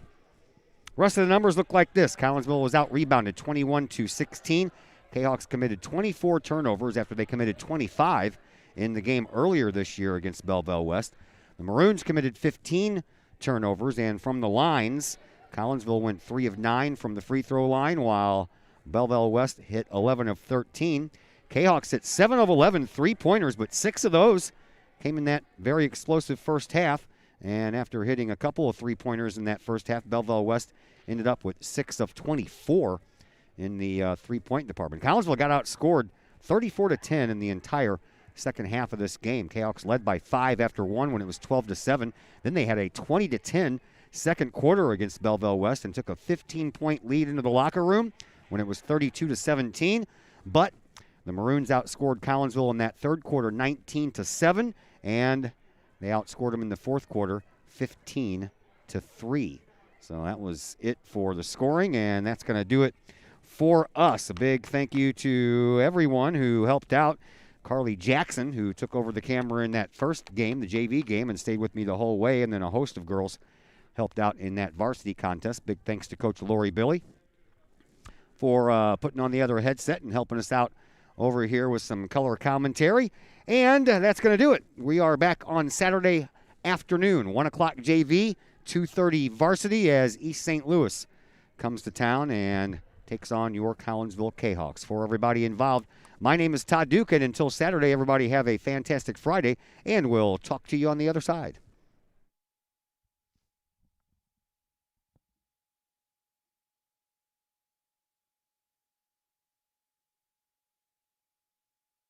[SPEAKER 6] Rest of the numbers look like this. Collinsville was out-rebounded 21-16. Kahawks committed 24 turnovers after they committed 25 in the game earlier this year against Belleville West. The Maroons committed 15 turnovers, and from the lines, Collinsville went 3 of 9 from the free throw line, while Belleville West hit 11 of 13. Kahawks hit 7 of 11 three-pointers, but 6 of those came in that very explosive first half. And after hitting a couple of three-pointers in that first half, Belleville West ended up with 6 of 24 in the three-point department. Collinsville got outscored 34-10 in the entire second half of this game. Kahawks led by 5 after 1 when it was 12-7. Then they had a 20-10 second quarter against Belleville West and took a 15-point lead into the locker room when it was 32-17. But the Maroons outscored Collinsville in that third quarter 19-7, and they outscored them in the fourth quarter 15-3. So that was it for the scoring, and that's going to do it for us. A big thank you to everyone who helped out. Carly Jackson, who took over the camera in that first game, the JV game, and stayed with me the whole way, and then a host of girls helped out in that varsity contest. Big thanks to Coach Lori Billy for putting on the other headset and helping us out over here with some color commentary. And that's going to do it. We are back on Saturday afternoon, 1 o'clock JV, 2:30 varsity, as East St. Louis comes to town and takes on your Collinsville Kahawks. For everybody involved, my name is Todd Duke, and until Saturday, everybody have a fantastic Friday, and we'll talk to you on the other side.